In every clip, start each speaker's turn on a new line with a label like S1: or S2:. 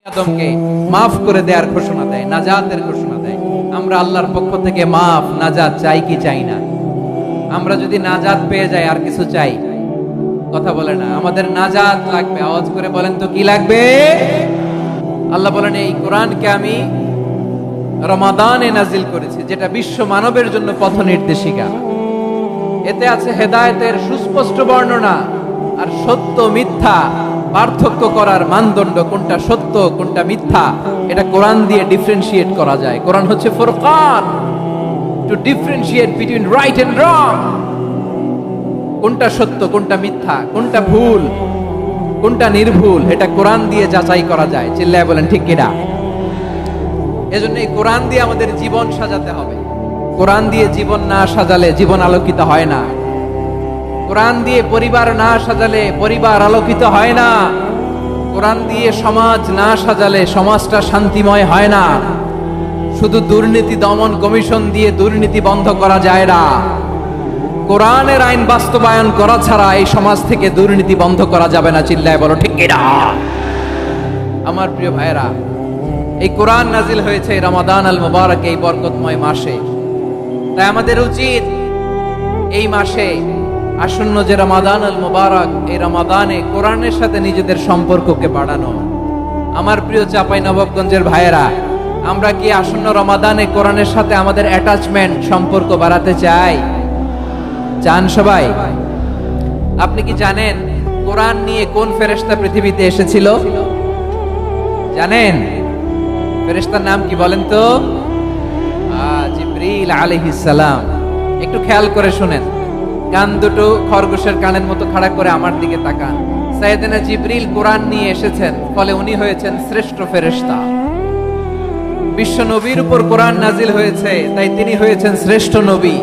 S1: আদমকে মাফ করে দেওয়ার ঘোষণা দেয়, নাজাতের ঘোষণা দেয়। আমরা আল্লাহর পক্ষ থেকে মাফ নাজাত চাই কি চাই না? আমরা যদি নাজাত পেয়ে যাই আর কিছু চাই? কথা বলে না, আমাদের নাজাত লাগবে। আওয়াজ করে বলেন তো কি লাগবে? আল্লাহ বলেন এই কোরআনকে আমি রমাদানে নাজিল করেছি, যেটা বিশ্ব মানবের জন্য পথ নির্দেশিকা। এতে আছে হেদায়েতের সুস্পষ্ট বর্ণনা আর সত্য মিথ্যা পার্থক্য করার মানদণ্ড, কোনটা সত্য কোনটা মিথ্যা এটা কোরআন দিয়ে ডিফারেন্সিয়েট করা যায়। কোরআন হচ্ছে Furqan, to differentiate between right and wrong. কোনটা সত্য কোনটা মিথ্যা, কোনটা ভুল কোনটা নির্ভুল, এটা কোরআন দিয়ে যাচাই করা যায়। চিল্লায় বলেন ঠিক কিনা? এজন্য এই কোরআন দিয়ে আমাদের জীবন সাজাতে হবে। কোরআন দিয়ে জীবন না সাজালে জীবন আলোকিত হয় না। কোরআন দিয়ে পরিবার না সাজালে পরিবার আলোকিত হয় না। কোরআন দিয়ে সমাজ না সাজালে সমাজটা শান্তিময় হয় না। শুধু দুর্নীতি দমন কমিশন দিয়ে দুর্নীতি বন্ধ করা যায় না। কোরআনের আইন বাস্তবায়ন করা ছাড়া এই সমাজ থেকে দুর্নীতি বন্ধ করা যাবে না। চিল্লায় বলো ঠিক কিনা? আমার প্রিয় ভাইরা, এই কোরআন নাজিল হয়েছে রমাদান আল মুবারক, এই বরকতময় মাসে। তাই আমাদের উচিত এই মাসে আসন্ন যে রমাদান আল মুবারক, এই রমাদানে কোরআনের সাথে নিজেদের সম্পর্ককে বাড়ানো। আমার প্রিয় চাঁপাইনবাবগঞ্জের ভাইয়েরা, আমরা কি আসন্ন রমাদানে কোরআনের সাথে আমাদের অ্যাটাচমেন্ট সম্পর্ক বাড়াতে চাই? চান সবাই? আপনি কি জানেন কোরআন নিয়ে কোন ফেরেশতা পৃথিবীতে এসেছিল? জানেন ফেরেশতার নাম কি বলেন তো? জিবরিল আলাইহিস সালাম। একটু খেয়াল করে শুনেন, কান দুটো খরগোশের কানের মতো খাড়া করে আমার দিকে তাকান। সাইয়েদনা জিবরিল কোরআন নিয়ে এসেছেন, ফলে উনি হয়েছেন শ্রেষ্ঠ ফেরেশতা। বিশ্ব নবীর উপর কোরআন নাজিল হয়েছে, তাই তিনি হয়েছেন শ্রেষ্ঠ নবী।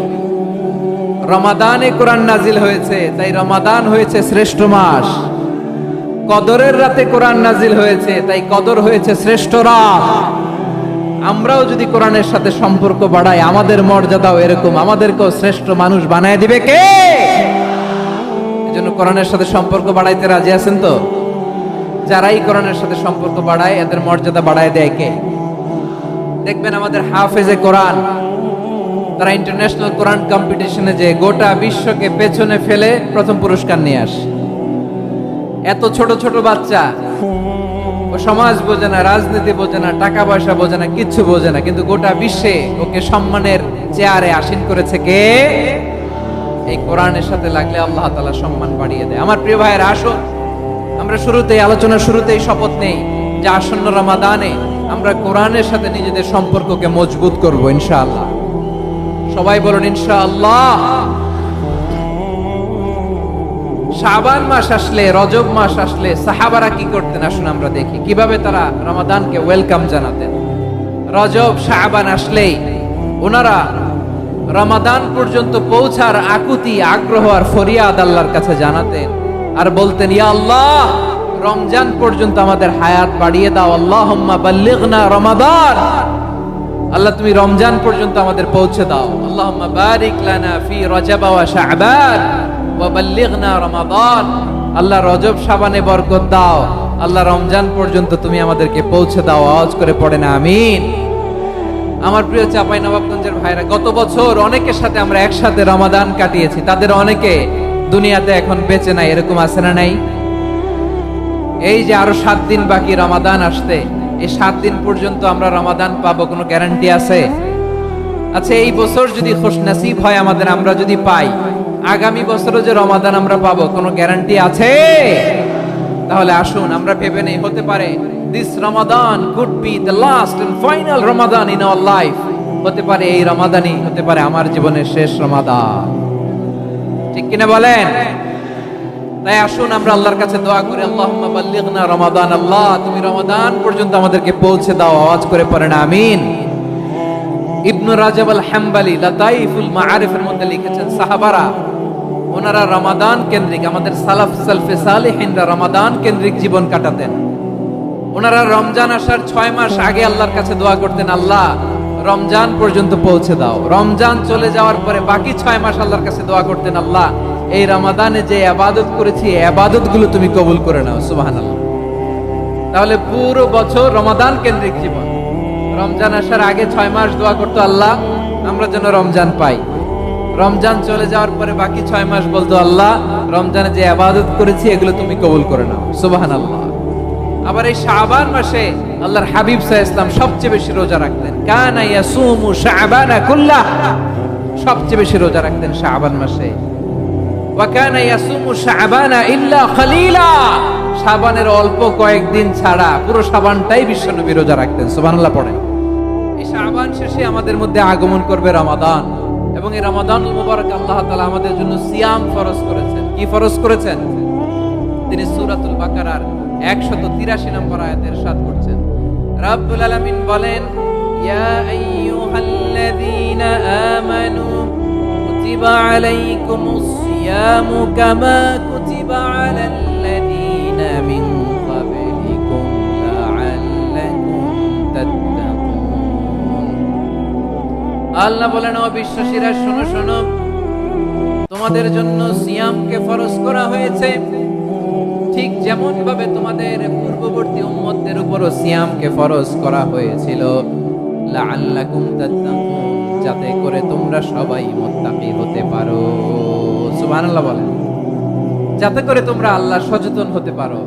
S1: রমাদানে কোরআন নাজিল হয়েছে, তাই রমাদান হয়েছে শ্রেষ্ঠ মাস। কদরের রাতে কোরআন নাজিল হয়েছে, তাই কদর হয়েছে শ্রেষ্ঠ রাত। আমরাও যদি কোরআনের সাথে সম্পর্ক বাড়াই, আমাদের মর্যাদাও এরকম, আমাদেরকেও শ্রেষ্ঠ মানুষ বানায় দিবে কে? এজন্য কোরআনের সাথে সম্পর্ক বাড়াইতে রাজি আছেন তো? যারাই কোরআনের সাথে সম্পর্ক বাড়ায় এদের মর্যাদা বাড়ায় দেয় কে? দেখবেন আমাদের হাফেজে কোরআন, তারা ইন্টারন্যাশনাল কোরআন কম্পিটিশনে যে গোটা বিশ্বকে পেছনে ফেলে প্রথম পুরস্কার নিয়ে আসে। এত ছোট ছোট বাচ্চা, ও সমাজ বোঝে না, রাজনীতি বোঝে না, টাকা পয়সা বোঝে না, কিচ্ছু বোঝে না, কিন্তু গোটা বিশ্বে ওকে সম্মানের চেয়ারে আসীন করেছে কে? এই কোরআনের সাথে লাগলে আল্লাহ তাআলা সম্মান বাড়িয়ে দেয়। আমার প্রিয় ভাইয়েরা, আসুন আমরা শুরুতেই আলোচনার শুরুতেই শপথ নেই যে আসন্ন রমাদানে আমরা কোরআনের সাথে নিজেদের সম্পর্ককে মজবুত করব ইনশাআল্লাহ। সবাই বলুন ইনশাআল্লাহ। শাবান মাস আসলে, রজব মাস আসলে সাহাবারা কি করতেন আসুন আমরা দেখি, কিভাবে তারা রমাদানকে ওয়েলকাম জানাতেন। রজব শাবান আসলেই ওনারা রমাদান পর্যন্ত পৌঁছার আকুতি, আগ্রহ আর ফরিয়াদ আল্লাহর কাছে জানাতেন আর বলতেন, ইয়া আল্লাহ, রমজান পর্যন্ত আমাদের হায়াত বাড়িয়ে দাও। আল্লাহুম্মা বাল্লিগনা রমাদান। আল্লাহ তুমি রমজান পর্যন্ত আমাদের পৌঁছে দাও। আল্লাহুম্মা বারিক লানা ফি রজব ওয়া শাবান ওয়া বাল্লিগনা রমাদান। আল্লাহ রজব শাবানে বরকত দাও, আল্লাহ রমজান পর্যন্ত তুমি আমাদেরকে পৌঁছে দাও। আওয়াজ করে পড়েন আমিন। আমার প্রিয় চাঁপাইনবাবগঞ্জের ভাইরা, গত বছর অনেকের সাথে আমরা একসাথে রমাদান কাটিয়েছি, তাদের অনেকে দুনিয়াতে এখন বেঁচে নাই, এরকম আছে না নাই? এই যে আরো 7 দিন বাকি রমাদান আসতে, এই 7 দিন পর্যন্ত আমরা রমাদান পাবো, কোনো গ্যারান্টি আছে? আচ্ছা, এই বছর যদি খুশনসিব হয় আমাদের, আমরা যদি পাই, আগামী বছরও যে রমাদান আমরা পাবো, কোনো গ্যারান্টি আছে? তাহলে আসুন আমরা ভেবে নেই, হতে পারে this Ramadan could be the last and final Ramadan in our life. হতে পারে এই রমাদানই হতে পারে আমার জীবনের শেষ রমাদান। ঠিক কিনা বলেন? তাই আসুন আমরা আল্লাহর কাছে দোয়া করি, আল্লাহুম্মা বাল্লিগনা রমাদান। আল্লাহ তুমি রমাদান পর্যন্ত আমাদেরকে পৌঁছে দাও। আওয়াজ করে পড়েন আমিন। ইবনু রাজব আল হাম্বলি লাতাইফুল মাআরিফের মধ্যে লিখেছেন, সাহাবারা ওনারা রমাদান কেন্দ্রিক, আমাদের সালাফ সালফে সালেহিনরা রমাদান কেন্দ্রিক জীবন কাটাতেন। ওনারা রমজান আসার 6 মাস আগে আল্লাহর কাছে দোয়া করতেন, আল্লাহ রমজান পর্যন্ত পৌঁছে দাও। রমজান চলে যাওয়ার পরে বাকি 6 মাস আল্লাহর কাছে দোয়া করতেন, আল্লাহ এই রমাদানে যে ইবাদত করেছি, এই ইবাদতগুলো তুমি কবুল করে নাও। সুবহানাল্লাহ। তাহলে পুরো বছর রমাদান কেন্দ্রিক জীবন। রমজান আসার আগে 6 মাস দোয়া করতো, আল্লাহ আমরা যেন রমজান পাই। রমজান চলে যাওয়ার পরে বাকি 6 মাস বলতো, আল্লাহ রমজানে যে ইবাদত করেছি এগুলো তুমি কবুল করে নাও। সুবহানাল্লাহ। আবার এই শাবান মাসে আল্লাহর হাবিব সাল্লাল্লাহু আলাইহি ওয়াসাল্লাম সবচেয়ে বেশি রোজা রাখতেন। কানা ইয়াসুমু শাবানা কুল্লাহ, সবচেয়ে বেশি রোজা রাখতেন শাবান মাসে। ওয়া কানা ইয়াসুমু শাবানা ইল্লা খলিলা, শাবানের অল্প কয়েকদিন ছাড়া পুরো শাবানটাই বিশ্বনবী রোজা রাখতেন। সুবহানাল্লাহ পড়েন। এই শাবান শেষে আমাদের মধ্যে আগমন করবে রমাদান, এবং এই রমাদানুল মুবারক আল্লাহ তাআলা আমাদের জন্য সিয়াম ফরজ করেছেন। কি ফরজ করেছেন? তিনি সূরাতুল বাকারার 183 নম্বর আয়াতে ইরশাদ করছেন, রাব্বুল আলামিন বলেন, ইয়া আইয়ুহাল্লাযীনা আমানু কুতিবা আলাইকুমুস সিয়ামু কামা কুতিবা আলাল্লাযীনা মিন ক্বাবলিকুম লাআল্লাকুম তাত্তাকুন। আল্লাহ বলেন, ও বিশ্বাসীরা শোনো শোনো, তোমাদের জন্য সিয়ামকে ফরজ করা হয়েছে, ঠিক যেমন ভাবে তোমাদের পূর্ববর্তী উম্মতদের উপরও সিয়ামকে ফরজ করা হয়েছিল, লাআল্লাকুম তাত্তাকুন, যাতে করে তোমরা সবাই মুত্তাকি হতে পারো। সুবহানাল্লাহ বলেন, যাতে করে তোমরা আল্লাহ সচেতন হতে পারো।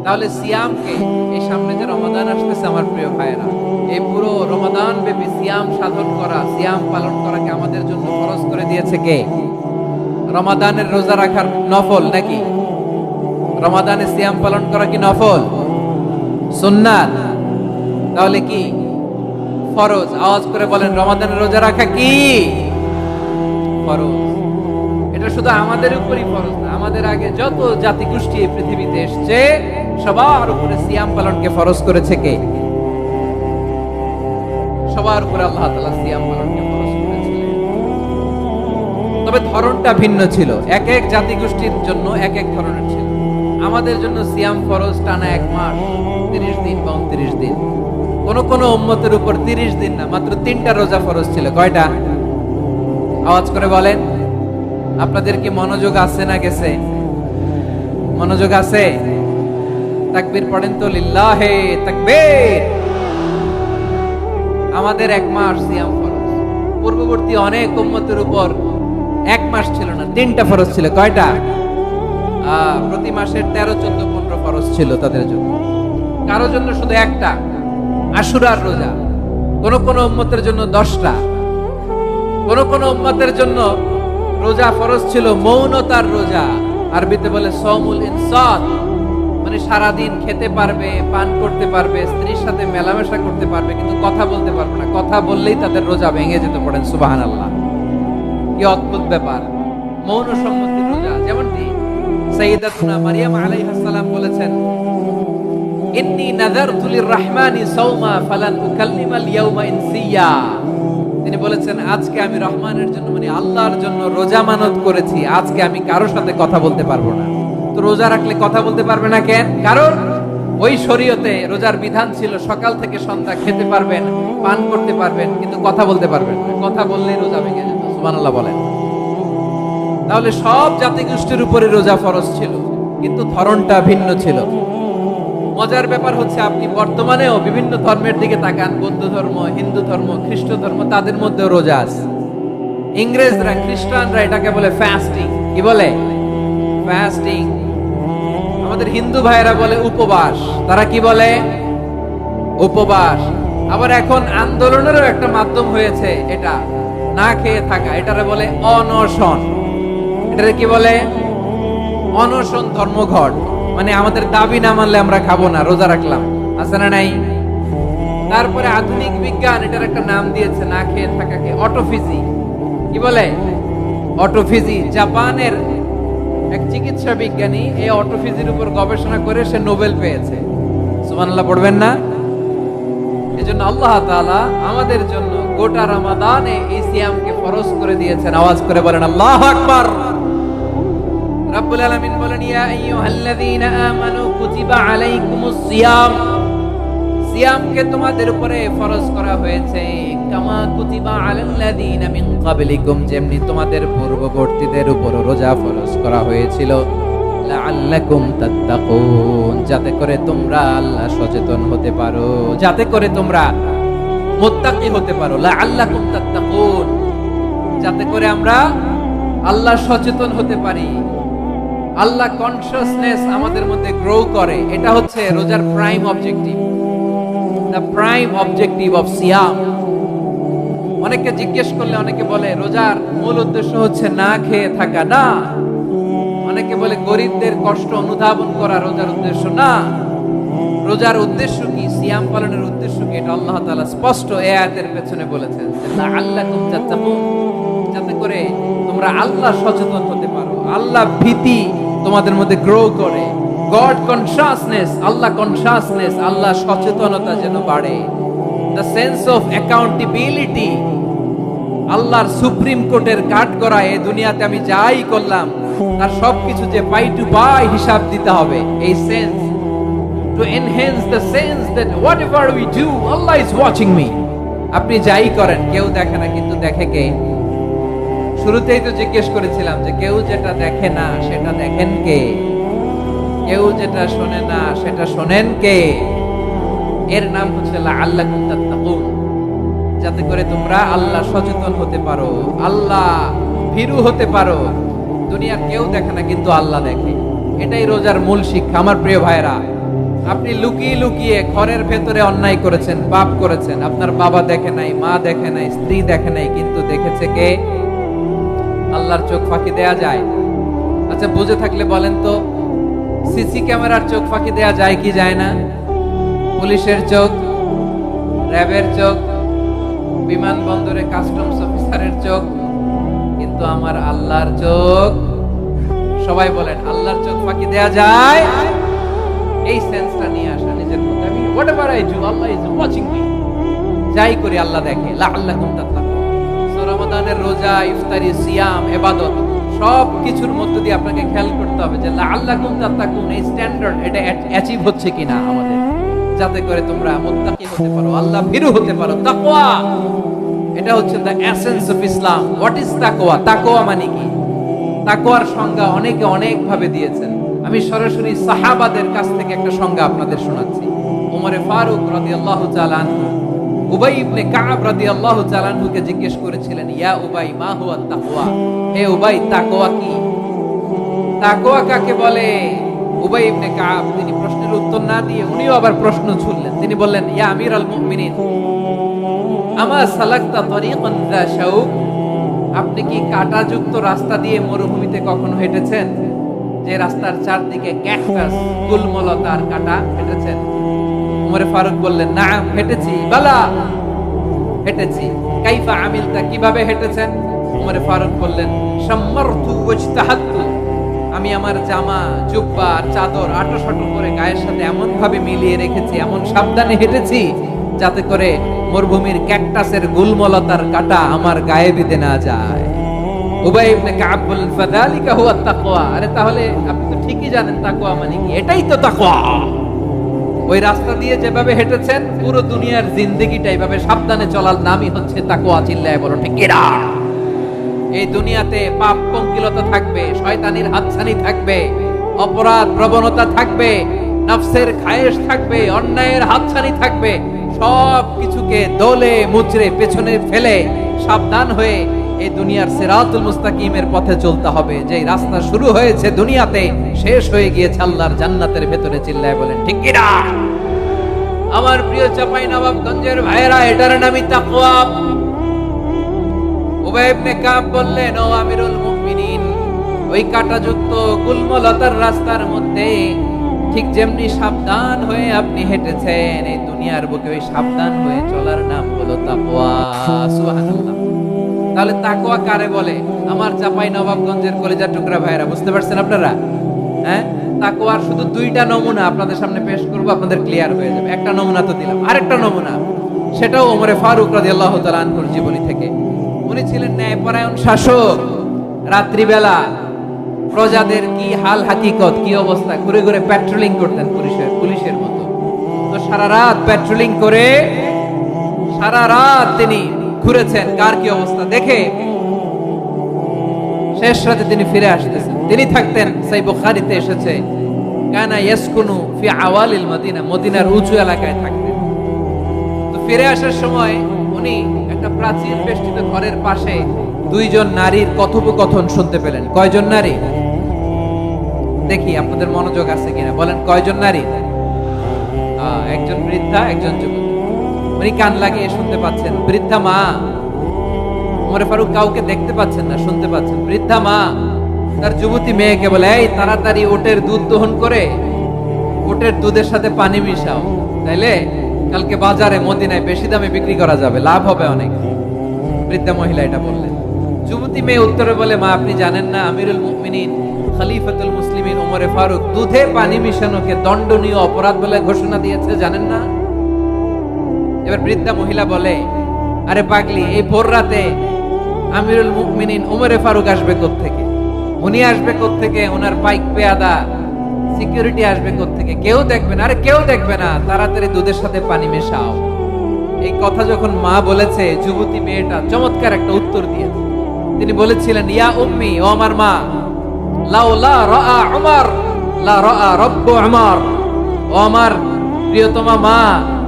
S1: তাহলে সিয়ামকে, এই সামনে যে রমাদান আসতেছে আমার প্রিয় ভাইয়েরা, এই পুরো রমাদান ব্যাপী সিয়াম সাধন করা, সিয়াম পালন করাকে আমাদের জন্য ফরজ করে দিয়েছে কে? রমাদানের রোজা রাখার নফল নাকি? রমাদানে সিয়াম পালন করা কি নফল? সুন্নাত? তাহলে কি ফরজ? আওয়াজ করে বলেন, রমাদানের রোজা রাখা কি ফরজ? এটা শুধু আমাদের উপরই ফরজ না, আমাদের আগে যত জাতি গোষ্ঠী এই পৃথিবীতে এসেছে সবার উপরে সিয়াম পালনকে ফরজ করেছে কে? সবার উপরে আল্লাহ তাআলা সিয়াম পালনকে ফরজ করেছিলেন। তবে ধরনটা ভিন্ন ছিল, এক এক জাতি গোষ্ঠীর জন্য এক এক ধরনের ছিল। আমাদের জন্য সিয়াম ফরজ টানা 1 মাস 30 দিন বা 29 দিন। কোন কোন উম্মতের উপর 30 দিন না, মাত্র 3টা রোজা ফরজ ছিল। কয়টা? আওয়াজ করে বলেন। আপনাদের কি মনোযোগ আছে না গেছে? মনোযোগ আছে? তাকবীর পড়েন তো, লিল্লাহে তাকবীর। আমাদের 1 মাস সিয়াম ফরজ। পূর্ববর্তী অনেক উম্মতের উপর 1 মাস ছিল না, 3টা ফরজ ছিল। কয়টা? প্রতি মাসের 13, 14, 15 ফরজ ছিল তাদের জন্য। কারো জন্য শুধু একটা, আশুরার রোজা। কোন কোন উম্মতের জন্য 10টা। কোন কোন উম্মতের জন্য রোজা ফরজ ছিল মৌনতার রোজা, আরবিতে বলে সওমুল ইনসাত, মানে সারাদিন খেতে পারবে, পান করতে পারবে, স্ত্রীর সাথে মেলামেশা করতে পারবে, কিন্তু কথা বলতে পারবে না। কথা বললেই তাদের রোজা ভেঙে যেতে। পড়েন সুবহানাল্লাহ। কি অদ্ভুত ব্যাপার! মৌন সম্মতির রোজা। যেমনটি সাইয়্যিদাতুনা মারইয়াম আলাইহিস সালাম বলেছেন, ইন্নী নাযারতু লির-রাহমানি সাওমা ফালান উকাল্লিমাল ইয়াওমা ইনসিয়া। তিনি বলেছেন, আজকে আমি রহমানের জন্য, মানে আল্লাহর জন্য রোজা মানত করেছি, আজকে আমি কারোর সাথে কথা বলতে পারবো না। তো রোজা রাখলে কথা বলতে পারবে না কেন? কারণ ওই শরীয়তে রোজার বিধান ছিল সকাল থেকে সন্ধ্যা খেতে পারবেন, পান করতে পারবেন, কিন্তু কথা বলতে পারবেন না। কথা বললেই রোজা ভেঙে যেত। সুবহানাল্লাহ বলেন। তাহলে সব জাতি গোষ্ঠীর উপরে রোজা ফরজ ছিল, কিন্তু ধরনটা ভিন্ন ছিল। মজার ব্যাপার হচ্ছে, আপনি বর্তমানেও বিভিন্ন ধর্মের দিকে তাকান, বৌদ্ধ ধর্ম, হিন্দু ধর্ম, খ্রিস্ট ধর্ম, তাদের মধ্যে রোজা আছে। ইংরেজরা, খ্রিস্টানরা এটাকে বলে ফাস্টিং। কি বলে? ফাস্টিং। আমাদের হিন্দু ভাইয়েরা বলে উপবাস। তারা কি বলে? উপবাস। আবার এখন আন্দোলনেরও একটা মাধ্যম হয়েছে এটা, না খেয়ে থাকা। এটারে বলে অনশন। এটারে কি বলে? অনশন ধর্মঘট। মানে আমাদের দাবি না মানলে আমরা খাবো না, রোজা রাখলাম। আছে না নাই? তারপরে আধুনিক বিজ্ঞান এটার একটা নাম দিয়েছে না খেয়ে থাকাকে, অটোফিজি। কি বলে? অটোফিজি। জাপানের এক চিকিৎসা বিজ্ঞানী এই অটোফিজির উপর গবেষণা করে সে নোবেল পেয়েছে। সুবহানাল্লাহ পড়বেন না? এজন্য আল্লাহ তাআলা আমাদের জন্য গোটা রমাদানে এই সিয়ামকে ফরজ করে দিয়েছেন। আওয়াজ করে বলেন আল্লাহু আকবার। রাব্বুল আলামিন বলেন, ইয়া আইয়ুহাল্লাযীনা আমানু কুতিবা আলাইকুমুস সিয়াম। সিয়ামকে তোমাদের উপরে ফরজ করা হয়েছে, কামা কুতিবা আলাল্লাযীনা মিন ক্বাবলিকুম, যেমনি তোমাদের পূর্ববর্তীদের উপর রোজা ফরজ করা হয়েছিল, লাআল্লাকুম তাত্তাকুন, যাতে করে তোমরা আল্লাহ সচেতন হতে পারো, যাতে করে তোমরা মুত্তাকি হতে পারো। লাআল্লাকুম তাত্তাকুন, যাতে করে আমরা আল্লাহ সচেতন হতে পারি, আল্লাহ কনসিয়াসনেস আমাদের মধ্যে গ্রো করে। এটা হচ্ছে রোজার prime objective, the prime objective of সিয়াম। অনেকে জিজ্ঞেস করলে অনেকে বলে রোজার মূল উদ্দেশ্য হচ্ছে না খেয়ে থাকা। না, অনেকে বলে গরিবদের কষ্ট অনুধাবন করা রোজার উদ্দেশ্য। না, রোজার উদ্দেশ্য কি, সিয়াম পালনের উদ্দেশ্য কি, এটা আল্লাহ তাআলা স্পষ্ট এই আয়াতের পেছনে বলেছেন, লাআল্লাকুম তাত্তাকুন, যাতে করে তোমরা আল্লাহ সচেতন হতে পারো, আল্লাহ ভীতি তোমাদের মধ্যে গ্রো করে, গড কনসিয়াসনেস, আল্লাহ কনসিয়াসনেস, আল্লাহ সচেতনতা যেন বাড়ে, দ্য সেন্স অফ অ্যাকাউন্টেবিলিটি, আল্লাহর সুপ্রিম কোর্টের কাঠ করা, এই দুনিয়াতে আমি যাই করলাম তার সবকিছু যে পাই টু পাই হিসাব দিতে হবে, এই sense, to enhance the sense that whatever we do Allah is watching me। আপনি যাই করেন কেউ দেখে না, কিন্তু দেখে কে? শুরুতেই তো জিজ্ঞেস করেছিলাম যে কেউ যেটা দেখে না সেটা দেখেন কে, কেউ যেটা শোনে না সেটা শোনেন কে? এর নাম হচ্ছে লাআল্লাকুম তাত্তাকুন, যাতে করে তোমরা আল্লাহ সচেতন হতে পারো, আল্লাহ ভীরু হতে পারো। দুনিয়ার কেউ দেখে না, কিন্তু আল্লাহ দেখে। এটাই রোজার মূল শিক্ষা। আমার প্রিয় ভাইরা, আপনি লুকিয়ে লুকিয়ে ঘরের ভেতরে অন্যায় করেছেন, পাপ করেছেন, আপনার বাবা দেখে নাই, মা দেখে নাই, স্ত্রী দেখে নাই, কিন্তু দেখেছে কে? আল্লাহর চোখ ফাঁকি দেয়া যায়? আচ্ছা, বুঝে থাকলে বলেন তো, সিসি ক্যামেরার চোখ ফাঁকি দেয়া যায় কি যায় না? পুলিশের চোখ, র্যাবের চোখ, বিমানবন্দরে কাস্টমস অফিসারের চোখ, কিন্তু আমার আল্লাহর চোখ? সবাই বলেন, আল্লাহর চোখ ফাঁকি দেয়া যায়? এই সেন্সটা নিয়ে আসা নিজের মধ্যে, আমি whatever I do Allah is watching me, যাই করি আল্লাহ দেখে। লাআল্লাকুম তাত্তাকুন। সো রমাদানের রোজা, ইফতারি, সিয়াম, ইবাদত সব কিছুর মধ্য দিয়ে আপনাকে খেয়াল করতে হবে যে লাআল্লাকুম তাত্তাকুন এই স্ট্যান্ডার্ড এটা অ্যাচিভ হচ্ছে কিনা আমাদের, যাতে করে তোমরা মুত্তাকি হতে পারো, আল্লাহ ভীরু হতে পারো। তাকওয়া, এটা হচ্ছে the essence of Islam. What is তাকওয়া? তাকওয়া মানে কি? তাকওয়ার সংজ্ঞা অনেকে অনেক ভাবে দিয়েছেন। আমি সরাসরি সাহাবাদের কাছ থেকে একটা সংজ্ঞা আপনাদের শোনাচ্ছি। ওমরে ফারুক রাদিয়াল্লাহু তাআলা আনহু উবাই ইবনে কাব রাদিয়াল্লাহু তাআলা আনহুকে জিজ্ঞেস করেছিলেন, ইয়া উবাই মা হুয়া তাকওয়া? হে উবাই, তাকওয়া কি? তাকওয়া কাকে বলে? উবাই ইবনে কাব তিনি প্রশ্নের উত্তর না দিয়ে উনিও আবার প্রশ্ন ছুড়লেন। তিনি বললেন, ইয়া আমিরাল মুমিনিন, আমা সালাকতা তরিকান যা শাউক? আপনি কি কাঁটাযুক্ত রাস্তা দিয়ে মরুভূমিতে কখনো হেঁটেছেন? যে রাস্তার চারদিকে ক্যাকটাস, গুলমলতার কাঁটা, হেঁটেছেন? ওমর ফারুক বললেন, নাম, হেঁটেছি। বালা, হেঁটেছি। কাইফা আমিলতা, কিভাবে হেঁটেছেন? ওমর ফারুক বললেন, শাম্মারতু ওয়াজতাহাতু, আমি আমার জামা, জুব্বা আর চাদর আঁটোসাঁটো করে গায়ের সাথে এমন ভাবে মিলিয়ে রেখেছি, এমন সাবধানে হেঁটেছি যাতে করে মরুভূমির ক্যাকটাসের গুলমলতার কাঁটা আমার গায়ে বিঁধে না যায়। উবাই ইবনে কাব বললেন, ফাযালিকা হুয়া তাকওয়া। আরে তাহলে আপনি তো ঠিকই জানেন তাকওয়া মানে কি, এটাই তো তাকওয়া। ওই রাস্তা দিয়ে যেভাবে হেঁটেছেন পুরো দুনিয়ার জিন্দেগিটা এইভাবে সাবধানে চলার নামই হচ্ছে তাকওয়া। চিল্লায় বলো ঠিক কিনা? এই দুনিয়াতে পাপ পঙ্কিলতা থাকবে, শয়তানির হাতছানি থাকবে, অপরাধ প্রবণতা থাকবে, নফসের খায়েশ থাকবে, অন্যায়ের হাতছানি থাকবে। সব কিছুকে দোলে মুচড়ে পেছনে ফেলে সাবধান হয়ে এই দুনিয়ার সিরাতুল মুস্তাকিমের পথে চলতে হবে। যে রাস্তা শুরু হয়েছে দুনিয়াতে, শেষ হয়ে গিয়েছে আল্লাহর জান্নাতের ভেতরে। চিল্লায় বলেন ঠিক কিনা? আমার প্রিয় চাঁপাইনবাবগঞ্জের ভাইয়েরা, এটার নামই তাকওয়া। উবাই ইবনে কাব বললেন, ও আমিরুল মুমিনিন, ওই কাঁটাযুক্ত গুলমলতার রাস্তার মধ্যে ঠিক যেমনি সাবধান হয়ে আপনি হেঁটেছেন, এই দুনিয়ার বুকে ওই সাবধান হয়ে চলার নাম হলো তাকওয়া। সুবহানাল্লাহ। তাহলে তাকওয়া কারে বলে? আমার চাঁপাইনবাবগঞ্জের কলিজার টুকরা ভাইয়েরা, বুঝতে পারছেন আপনারা? হ্যাঁ, তাকওয়ার শুধু দুইটা নমুনা আপনাদের সামনে পেশ করব, আপনাদের ক্লিয়ার হয়ে যাবে। একটা নমুনা তো দিলাম, আরেকটা নমুনা, সেটাও ওমরে ফারুক রাদিয়াল্লাহু তাআলা আনহুর জীবনী থেকে। উনি ছিলেন ন্যায়পরায়ণ শাসক। রাত্রিবেলা প্রজাদের কি হাল হাকিকত, কি অবস্থা, ঘুরে ঘুরে প্যাট্রোলিং করতেন পুলিশের মতো। তো সারা রাত প্যাট্রোলিং করে সারা রাত তিনি ঘুরেছেন কার কি অবস্থা দেখে। শেষ রাতে তিনি ফিরে আসতেছেন। তিনি থাকতেন, সেই বুখারীতে এসেছে, কানা ইয়াসকুনু ফি আওয়ালিল মদিনা, মদিনার উঁচু এলাকায় থাকতেন। তো ফিরে আসার সময় উনি একটা প্রাচীর বেষ্টিত ঘরের পাশে দুইজন নারীর কথোপকথন শুনতে পেলেন। কয়জন নারী? দেখি আপনাদের মনোযোগ আছে কিনা, বলেন কয়জন নারী? একজন বৃদ্ধা, একজন যুবতী। উনি কান লাগিয়ে শুনতে পাচ্ছেন। বৃদ্ধা মা, ওমর ফারুক কাউকে দেখতে পাচ্ছেন না, শুনতে পাচ্ছেন। বৃদ্ধা মা তার যুবতী মেয়েকে বলে, এই তাড়াতাড়ি ওটের দুধ দহন করে ওটের দুধের সাথে পানি মিশাও, তাইলে কালকে বাজারে মদিনায় বেশি দামে বিক্রি করা যাবে, লাভ হবে অনেক। বৃদ্ধা মহিলা এটা বললেন। যুবতী মেয়ে উত্তরে বলে, মা আপনি জানেন না আমিরুল মুমিনিন খলিফাতুল মুসলিমিন ওমর ফারুক দুধে পানি মিশানোকে দণ্ডনীয় অপরাধ বলে ঘোষণা দিয়েছে, জানেন না? এবার বৃদ্ধা মহিলা বলে, আরে পাগলি, এই ভোর রাতে আমিরুল মুমিনিন ওমর ফারুক আসবে কোত্থেকে? উনি আসবে কোত্থেকে? ওনার পাইক পেয়াদা সিকিউরিটি আসবে কোত্থেকে? কেউ দেখবে না। আরে কেউ দেখবে না, তাড়াতাড়ি দুধের সাথে পানি মেশাও। এই কথা যখন মা বলেছে, যুবতী মেয়েটা চমৎকার একটা উত্তর দিয়েছে। তিনি বলেছিলেন, ইয়া উম্মি, ও আমার মা, লাউলা রাআ উমর লা রাআ রাব্বু উমর। ও আমার প্রিয়তমা মা,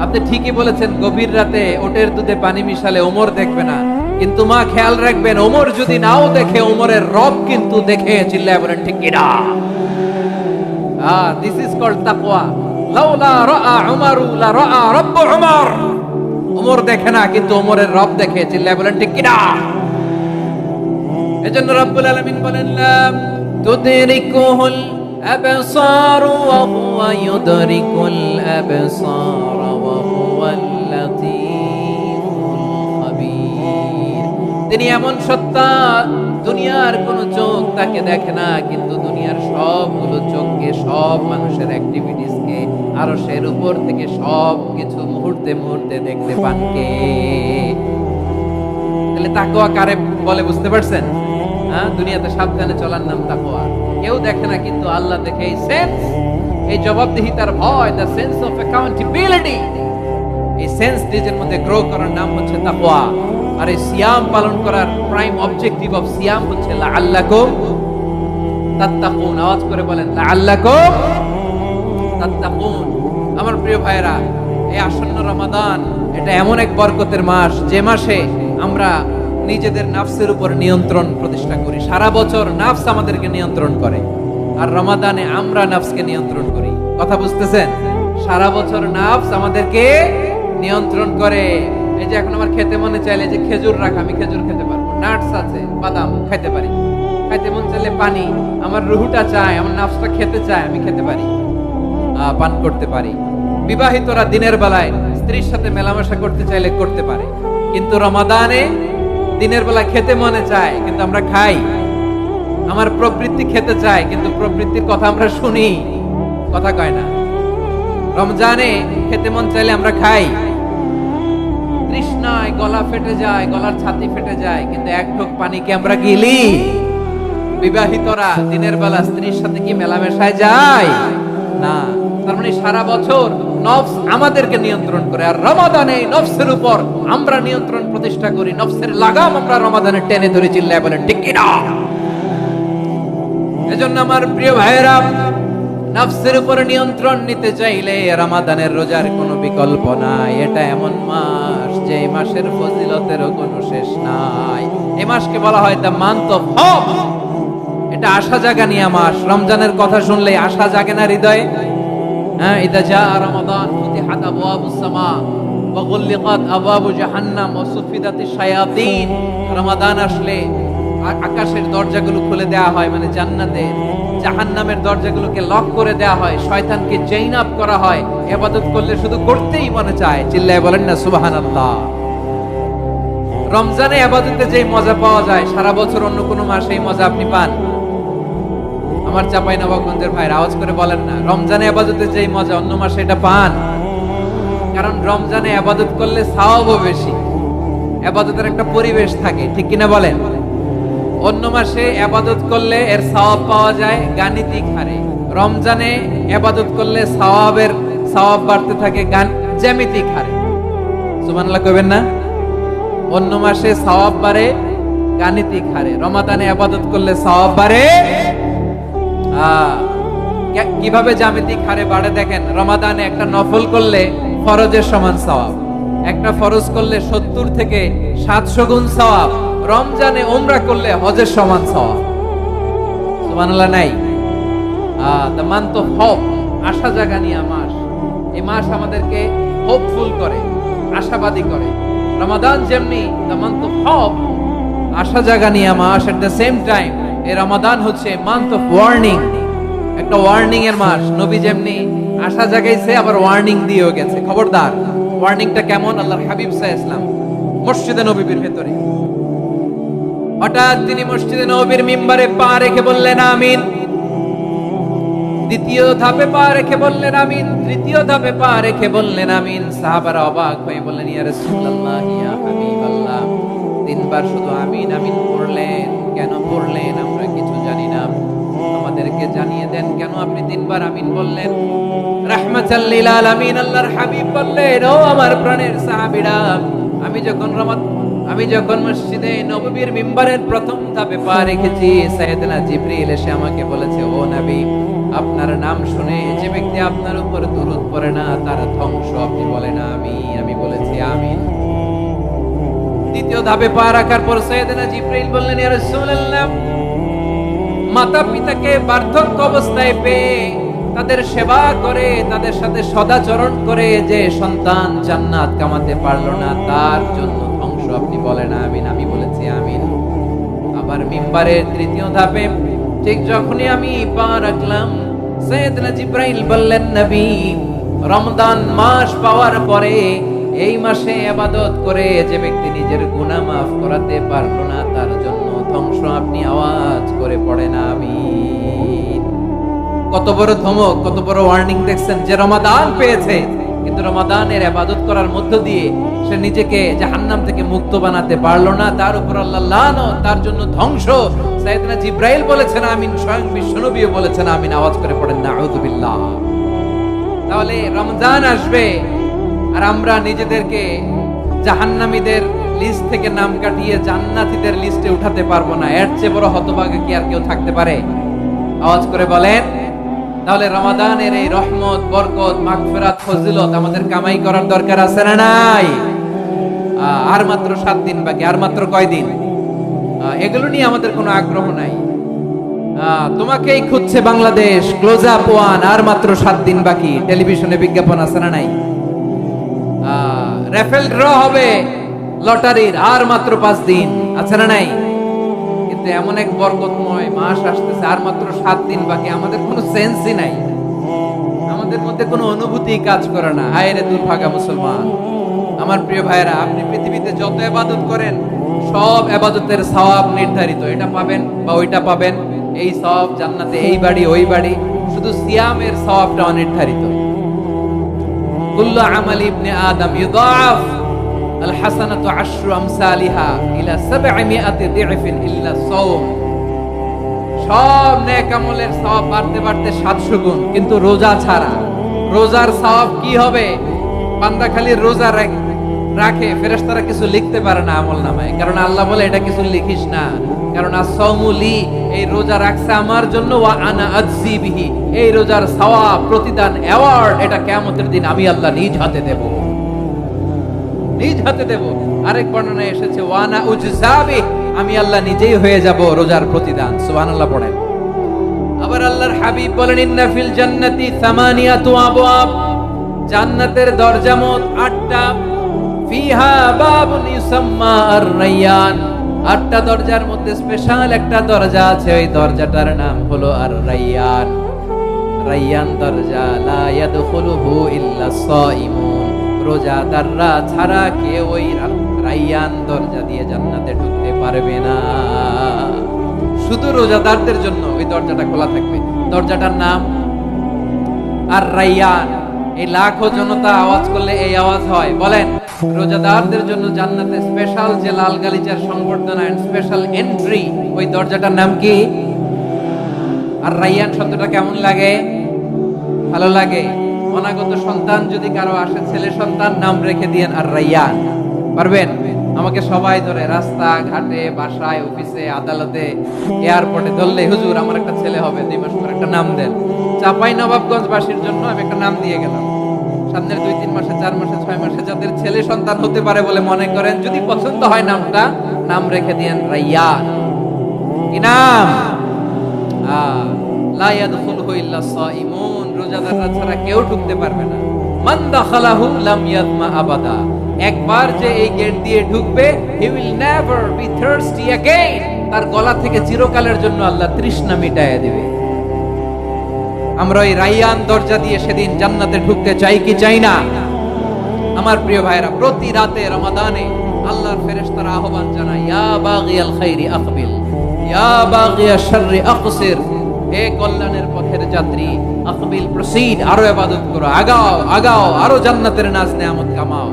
S1: আপনি ঠিকই বলেছেন, গভীর রাতে ওটের দুধে পানি মিশালে ওমর দেখবে না, কিন্তু মা খেয়াল রাখবেন, ওমর যদি নাও দেখে, ওমরের রব কিন্তু দেখে। চিল্লায় বলেন ঠিক কিনা? দিস ইজ কল্ড তাকওয়া। লাউলা রাআ উমরু লা রাআ রাব্বু উমর। ওমর দেখে না, কিন্তু ওমরের রব দেখে। চিল্লায় বলেন ঠিক কিনা? এজন্য রব্বুল আলামিন বলেন, লা তুদরিকুহুল আবসার ওয়া হুয়া ইউদরিকুল আবসার ওয়া হুয়াল লাতীফুল খাবীর। তিনি এমন সত্তা, দুনিয়ার কোন চোখ তাকে দেখে না, কিন্তু দুনিয়ার সবগুলো চোখকে, সব মানুষের অ্যাক্টিভিটিসকে, আরশের উপর থেকে সব কিছু মুহূর্তে মুহূর্তে দেখতে পান কে? তাহলে তাকওয়া কারে বলে বুঝতে পারছেন? দুনিয়াতে সাবধানে চলার নাম তাকওয়া। কেউ দেখে না, কিন্তু আল্লাহ দেখে। এই সেন্স, এই জবাবদিহিতার ভয়, দ্য সেন্স অফ অ্যাকাউন্টেবিলিটি, এই সেন্স নিজের মধ্যে গ্রো করার নাম হচ্ছে তাকওয়া। আর এই সিয়াম পালন করার প্রাইম অবজেক্টিভ অফ সিয়াম হচ্ছে লাআল্লাকুম তাত্তাকুন। আওয়াজ করে বলেন, লাআল্লাকুম তাত্তাকুন। আমার প্রিয় ভাইরা, এই আসন্ন রমাদান, এটা এমন এক বরকতের মাস, যে মাসে আমরা নিজেদের নাফসের উপর নিয়ন্ত্রণ প্রতিষ্ঠা করি। সারা বছর নাফস আমাদেরকে নিয়ন্ত্রণ করে, আর রমাদানে আমরা নাফসকে নিয়ন্ত্রণ করি। কথা বুঝতেছেন? সারা বছর নাফস আমাদেরকে নিয়ন্ত্রণ করে। এই যে এখন আমার খেতে মনে চাইলে যে খেজুর রাখ, আমি খেজুর খেতে পারবো, নাটস আছে, বাদাম খাইতে পারি। খাইতে মন চাইলে পানি, আমার রুহুটা চায়, আমার নাফসটা খেতে চায়, আমি খেতে পারি, পান করতে পারি। বিবাহিতরা দিনের বেলায় স্ত্রীর সাথে মেলামেশা করতে চাইলে করতে পারে, কিন্তু রমাদানে দিনের বেলা খেতে মনে চায়, কিন্তু আমরা খাই। আমার প্রবৃত্তি খেতে চায়, কিন্তু প্রবৃত্তির কথা আমরা শুনি, কথা কয় না। রমজানে খেতে মন চাইলে আমরা খাই, তৃষ্ণায় গলা ফেটে যায়, গলার ছাতি ফেটে যায়, কিন্তু এক ঢোক পানিকে আমরা গিলি। বিবাহিতরা দিনের বেলা স্ত্রীর সাথে কি মেলামেশায় যায়? না। তার মানে সারা বছর নফস আমাদেরকে নিয়ন্ত্রণ করে, আর রমাদানে নফসের উপর আমরা নিয়ন্ত্রণ প্রতিষ্ঠা করি। নফসের লাগাম আমরা রমাদানে টেনে ধরে। চিল্লায় বলেন ঠিক কিনা? এজন্য আমার প্রিয় ভাইয়েরা, নফসের উপর নিয়ন্ত্রণ নিতে চাইলে রমাদানের রোজার কোনো বিকল্প নাই। এটা এমন মাস, যে মাসের ফজিলতেরও কোনো শেষ নাই। এই মাসকে বলা হয় দ্য মান্থ অফ হোপ। এটা আশা জাগানিয়া মাস। রমজানের কথা শুনলেই আশা জাগে না হৃদয়ে? ইদা জা রমাদান ফুতিহাত আবওয়াবুস সামা ওয়া গুল্লিকাত আবওয়াবু জাহান্নাম ওয়া সুফিদাতিশ শায়াতিন। রমাদান আসলে আকাশের দরজাগুলো খুলে দেওয়া হয়, মানে জান্নাতের। জাহান্নামের দরজাগুলোকে লক করে দেওয়া হয়, শয়তানকে চেইন আপ করা হয়। ইবাদত করলে শুধু করতেই মনে চায়। চিল্লায় বলেন না সুবহানাল্লাহ। রমজানে ইবাদতে যেই মজা পাওয়া যায়, সারা বছর অন্য কোনো মাসে এই মজা আপনি পান? আমার চাঁপাইনবাবগঞ্জের ভাইরা আওয়াজ করে বলেন না, রমজানে ইবাদতে যেই মজা অন্য মাসে এটা পান? কারণ রমজানে ইবাদত করলে সওয়াবও বেশি, ইবাদতের একটা পরিবেশ থাকে, ঠিক কিনা বলেন? অন্য মাসে ইবাদত করলে এর সওয়াব পাওয়া যায় গাণিতিক হারে, রমজানে ইবাদত করলে সওয়াব বাড়তে থাকে জ্যামিতিক হারে। সুবহানাল্লাহ কইবেন না? অন্য মাসে সওয়াব বাড়ে গাণিতিক হারে। রমাদানে ইবাদত করলে সওয়াব বাড়ে। কিভাবে জ্যামিতিক হারে বাড়ে দেখেন, রমাদানে একটা নফল করলে ফরজের সমান সওয়াব, একটা ফরজ করলে 70 থেকে 700 গুণ সওয়াব, রমজানে উমরা করলে হজের সমান সওয়াব। সুবহানাল্লাহ নাই? দ্য মান্থ অফ হোপ, আশা জাগানিয়া মাস। এই মাস আমাদেরকে হোপফুল করে, আশাবাদী করে। রমাদান যেমনি দ্য মান্থ অফ হোপ, আশা জাগানিয়া মাস, এট দ্য সেম টাইম এই রমাদান হচ্ছে মান্থ অফ ওয়ার্নিং, একটা ওয়ার্নিং এর মাস। নবী যেমনি আশা জাগাইছে, আবার ওয়ার্নিং দিয়েও গেছে, খবরদার। ওয়ার্নিংটা কেমন? আল্লাহর হাবিব সাল্লাল্লাহু আলাইহি ওয়াসাল্লাম মসজিদে নববীর ভেতরে হঠাৎ তিনি মসজিদে নববীর মিম্বারে পা রেখে বললেন আমিন। দ্বিতীয় ধাপে পা রেখে বললেন আমিন, তৃতীয় ধাপে পা রেখে বললেন আমিন। সাহাবারা অবাক হয়ে বললেন, ইয়া রাসূলুল্লাহ, ইয়া হাবিবাল্লাহ, তিনবার শুধু আমিন আমিন পড়লেন, কেন পড়লেন আমরা কিছু জানি না, আমাদেরকে জানিয়ে দেন কেন আপনি তিনবার আমিন বললেন। রাহমাতাল লিল আলামিন আল্লাহর হাবিব বললেন, ও আমার প্রাণের সাহাবীরা, আমি যখন মসজিদে নববীর মিম্বারের প্রথম ধাপে পা রেখেছি, সাইয়েদনা জিবরিল এসে আমাকে বলেছে, ও নবী, আপনার নাম শুনে যে ব্যক্তি আপনার উপর দুরূদ পড়ে না তার ধ্বংস। আপনি বলেন আমি বলেছি আমিন। দ্বিতীয় ধাপে পা রাখার পর সাইয়েদনা জিবরিল বললেন, ইয়া রাসূলুল্লাহ, মাতা পিতাকে বার্ধক্য অবস্থায় পেয়ে তাদের সেবা করে, তাদের সাথে সদাচরণ করে যে সন্তান জান্নাত কামাতে পারলো না, তার জন্য ধ্বংস। আপনি বলেন আমিন। আমি বলেছি আমিন। আবার মিম্বারের তৃতীয় ধাপে ঠিক যখনই আমি পা রাখলাম, সাইয়েদনা জিবরাইল বললেন, নবী, রমজান মাস পাওয়ার পরে এই মাসে ইবাদত করে যে ব্যক্তি নিজের গুনাহ মাফ করাতে পারলো না, তার জন্য ধ্বংস। আপনি আওয়াজ করে পড়েন আমিন। কত বড় ধমক, কত বড় ওয়ার্নিং দেখছেন। যে রমাদান পেয়েছে, কিন্তু রমাদানের ইবাদত করার মধ্য দিয়ে সে নিজেকে জাহান্নাম থেকে মুক্ত বানাতে পারলো না, তার উপর আল্লাহ লানত, তার জন্য ধ্বংস। সাইয়েদনা জিবরাইল বলেছেন আমিন, স্বয়ং বিশ্বনবীও বলেছেন আমিন। আওয়াজ করে পড়েন নাউযু বিল্লাহ। তাহলে রমজান আসবে আর আমরা নিজেদেরকে জাহান্নামীদের লিস্ট থেকে নাম কাটিয়ে জান্নাতীদের লিস্টে উঠাতে পারবো না। এর চেয়ে বড় হতভাগা কি আর কেউ থাকতে পারে? আওয়াজ করে বলেন। তাহলে রমাদানের এই রহমত, বরকত, মাগফিরাত, ফজিলত আমাদের কামাই করার দরকার আছে না নাই? আর মাত্র 7 দিন বাকি। আর মাত্র কয়দিন? এগুলো নিয়ে আমাদের কোনো আগ্রহ নাই। তোমাকেই খুঁজছে বাংলাদেশ, ক্লোজ আপ ওয়ান, আর মাত্র 7 দিন বাকি। টেলিভিশনে বিজ্ঞাপন আছে না নাই? রেফেল ড্র হবে লটারির, আর মাত্র 5 দিন, আছে না নাই? কিন্তু এমন এক বরকতময় মাস আসতেছে, আর মাত্র 7 দিন বাকি। আমাদের কোনো সেন্সই নাই, আমাদের মধ্যে কোনো অনুভূতি কাজ করে না। হায় রে দুর্ভাগা মুসলমান। আমার প্রিয় ভাইরা, আপনি পৃথিবীতে যত ইবাদত করেন, সব ইবাদতের সওয়াব নির্ধারিত। এটা পাবেন বা ওইটা পাবেন, এই সওয়াব জান্নাতে, এই বাড়ি ওই বাড়ি। শুধু সিয়ামের সওয়াবটা অনির্ধারিত। কুল্লু আমালি ইবনে আদম ইউদাফ আল হাসানাতু আশরু আমসালিহা ইলা 700 দি'ফিন ইল্লা সাওম। সব নেক আমলের সওয়াব বাড়তে বাড়তে 700 গুণ, কিন্তু রোজা ছাড়া। রোজার সওয়াব কি হবে? বান্দা খালি রোজা রাখে, ফেরেশতারা কিছু লিখতে পারে না আমল নামায়, কারণ আল্লাহ বলে এটা কিছু লিখিস না, কারণ as-সাওমু লি, এই রোজা রাখছে আমার জন্য, ওয়া আনা আজজি বিহি, এই রোজার সওয়াব, প্রতিদান, অ্যাওয়ার্ড, এটা কিয়ামতের দিন আমি আল্লাহ নিজ হাতে দেব, নিজ হাতে দেব। আরেক বর্ণনায় এসেছে ওয়া আনা উজজা বিহি, আমি আল্লাহ নিজেই হয়ে যাব রোজার প্রতিদান। সুবহানাল্লাহ পড়েন। আবার আল্লাহর হাবিব বলেন, ইন্না ফিল জান্নাতি সামানিয়াতু আবওয়াব, জান্নাতের দরজা মোট 8টা। ফিহা বাবুন ইউসাম্মা আর-রায়্যান, 8টা দরজার মধ্যে স্পেশাল একটা দরজা আছে, ওই দরজাটার নাম হলো আর-রায়্যান। রায়্যান দরজা, লা ইয়াদখুলুহু ইল্লা সাইমুন, রোজাদাররা ছাড়া কেউ ওই রায়্যান দরজা দিয়ে জান্নাতে ঢুকতে পারবে না। শুধু রোজাদারদের জন্য ওই দরজাটা খোলা থাকবে। দরজাটার নাম আর-রায়্যান। এই লাখো জনতা আওয়াজ করলে এই আওয়াজ হয়, বলেন। রোজাদারদের জন্য জান্নাতে স্পেশাল যে লাল গালিচার সংবর্ধনা এন্ড স্পেশাল এন্ট্রি, ওই দরজাটার নাম কি? আর-রায়্যান শব্দটা কেমন লাগে? ভালো লাগে। অনাগত সন্তান যদি কারো আসে, ছেলে সন্তান, নাম রেখে দিয়েন আর-রায়্যান। পারবেন? আমাকে সবাই ধরে, রাস্তা ঘাটে, বাসায়, অফিসে, আদালতে, এয়ারপোর্টে ধরলে, হুজুর আমার একটা ছেলে হবে, 2 মাস পর একটা নাম দেন। চাপাই নবাবগঞ্জ বাসীর জন্য আমি একটা নাম দিয়ে গেলাম। সামনের 2-3 মাসে, 4 মাসে, 6 মাসে যাদের ছেলে সন্তান হতে পারে বলে মনে করেন, যদি পছন্দ হয় নামটা, নাম রেখে দিয়েন রাইয়ান। কি নাম? লা ইয়াদখুলহু ইল্লা সাইমুন, রোজাদাররা ছাড়া কেউ ঢুকতে পারবে না। মান দাখালাহু লাম ইয়াদমা আবাদা, একবার যে এই গেট দিয়ে ঢুকবে, he will never be thirsty again, তার গলা থেকে চিরকালের জন্য আল্লাহ তৃষ্ণা মিটায় দেবে। আমরা এই রাইয়ান দরজা দিয়ে সেদিন জান্নাতে ঢুকতে চাই কি চাই না? আমার প্রিয় ভাইরা, প্রতি রাতে রমাদানে আল্লাহর ফেরেশতারা আহ্বান জানায়, ইয়া বাগিয়াল খাইরি আকবিল, ইয়া বাগিয়াশ শাররি আকসির, হে কল্যাণের পথের যাত্রী, আকবিল প্রসিড, আরো ইবাদত করো, আগাও আগাও, আরো জান্নাতের নাজ নেয়ামত কামাও।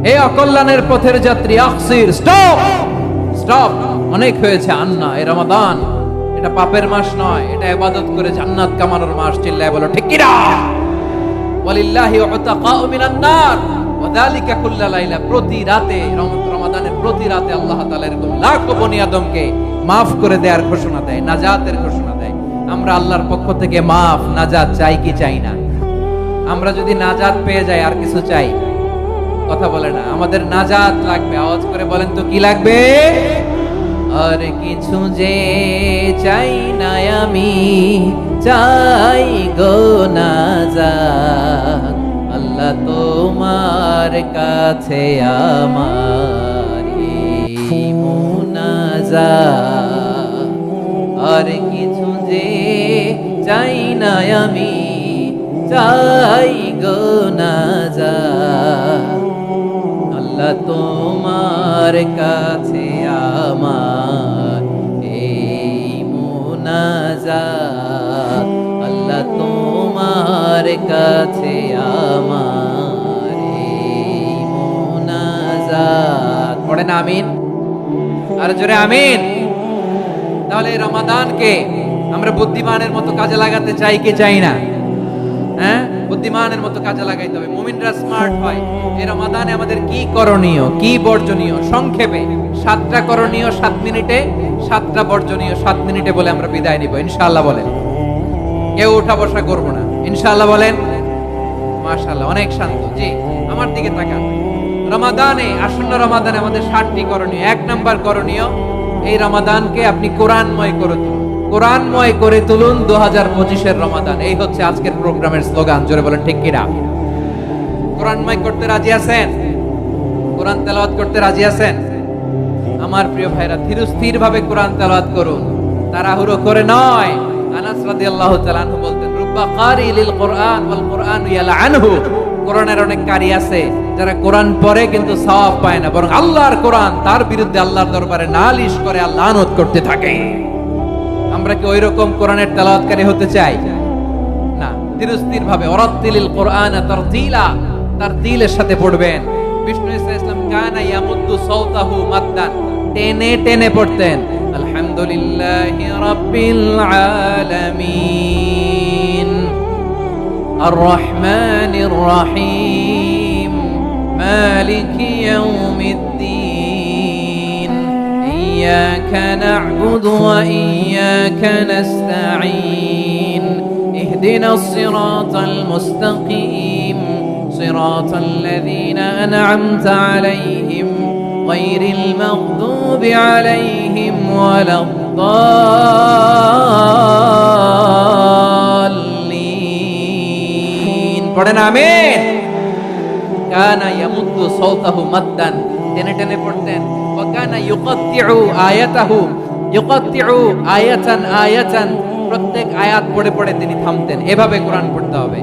S1: হে অকল্যাণের পথের যাত্রী, আকসির, স্টপ স্টপ, অনেক হয়েছে। আন্না, এই রমাদান এটা পাপের মাস নয়, এটা ইবাদত করে জান্নাত কামানোর মাস। চিল্লায় বলো ঠিক কি না? ওয়ালিল্লাহি উতাকাউ মিনান নার ওয়া যালিকা কুল্লা লাইলা, প্রতি রাতে, রমাদানের প্রতি রাতে আল্লাহ তাআলা এরকম লাখো বনি আদমকে maaf করে দেওয়ার ঘোষণা দেয়, নাজাতের ঘোষণা দেয়। আমরা আল্লাহর পক্ষ থেকে মাফ, নাজাত চাই কি চাই না? আমরা যদি নাজাত পেয়ে যাই আর কিছু চাই? কথা বলে না, আমাদের নাজাত লাগবে। আওয়াজ করে বলেন তো কি লাগবে? আর কিছু যে চাই না আমি, চাই গো নাজাত, আল্লাহ তোমার কাছে আমার এই মুনাজাত। আর কিছু যে চাই না আমি, চাই গো নাজাত, আল্লাহ তোমার কাছে আমার এই মুনাজাত, আল্লাহ তোমার কাছে আমার এই মুনাজাত। পড়েন আমিন, আর জোরে আমিন। তাহলে এই রমাদানকে আমরা বুদ্ধিমানের মতো কাজে লাগাতে চাই কি চাই না? হ্যাঁ, বুদ্ধিমানের মতো কাজে লাগাইতে হবে। মুমিনরা স্মার্ট হয়। এই রমাদানে আমাদের কি করণীয়, কি বর্জনীয়? সংক্ষেপে 7টা করণীয় 7 মিনিটে, 7টা বর্জনীয় 7 মিনিটে বলে আমরা বিদায় নিব ইনশাআল্লাহ। বলেন, কেউ উঠা বসা করব না ইনশাআল্লাহ। বলেন মাশাআল্লাহ, অনেক শান্ত। জি, আমার দিকে তাকান। রমাদানে, আসন্ন রমাদানে আমাদের 7টি করণীয়। 1 নাম্বার করণীয়, এই রমাদানকে আপনি কোরআনময় করে তুলুন। কোরআনময় করে তুলুন 2025-এর রমাদান। এই হচ্ছে আজকের প্রোগ্রামের স্লোগান। জোরে বলেন ঠিক কিনা? কোরআনময় করতে রাজি আছেন? কোরআন তেলাওয়াত করতে রাজি আছেন? আমার প্রিয় ভাইরা, ধীরস্থির ভাবে কোরআন তেলাওয়াত করুন, তাড়াহুড়ো করে নয়। আনাস রাদিয়াল্লাহু তাআলা আনহু বলতেন, রুব্বা কারি লিল কোরআন ওয়াল কোরআন ইয়ালআনহু, কোরআনের অনেক কারি আছে যারা কোরআন পড়ে কিন্তু সওয়াব পায় না, বরং আল্লাহর কোরআন তার বিরুদ্ধে আল্লাহর দরবারে নালিশ করে আর লানত করতে থাকে। আমরা কি ওইরকম কোরআনের তেলাওয়াতকারী হতে চাই? না। ধীরস্থির ভাবে, ওয়ারাত্তিলিল কোরআন তারতিলা, তারতিলের সাথে পড়বেন। বিষ্ণু ইসলাম কানা ইয়ামুদ্দু সাওতাহু মাদ্দান, টেনে টেনে পড়তেন। আলহামদুলিল্লাহি রাব্বিল আলামিন আর রহমানির রহিম মালিকি ইয়াউমিদ্দিন ইয়্যাকা না'বুদু ওয়া ইয়্যাকা নাস্তাঈন ইহদিনাস সিরাতাল মুস্তাকিম সিরাতাল লাযীনা আন'আমতা আলাইহিম গায়রিল মাগদুবি আলাইহিম ওয়ালাদ-দাল্লিন। পড়েন আমিন। কানা ইয়ামুদ্দু সাওতাহু মাদ্দান, টেনে টেনে পড়তেন। ওয়া কানা ইউকাত্তিউ আয়াতাহু, ইউকাত্তিউ আয়াতান আয়াতান, প্রত্যেক আয়াত পড়ে পড়ে তিনি থামতেন। এভাবে কোরআন পড়তে হবে।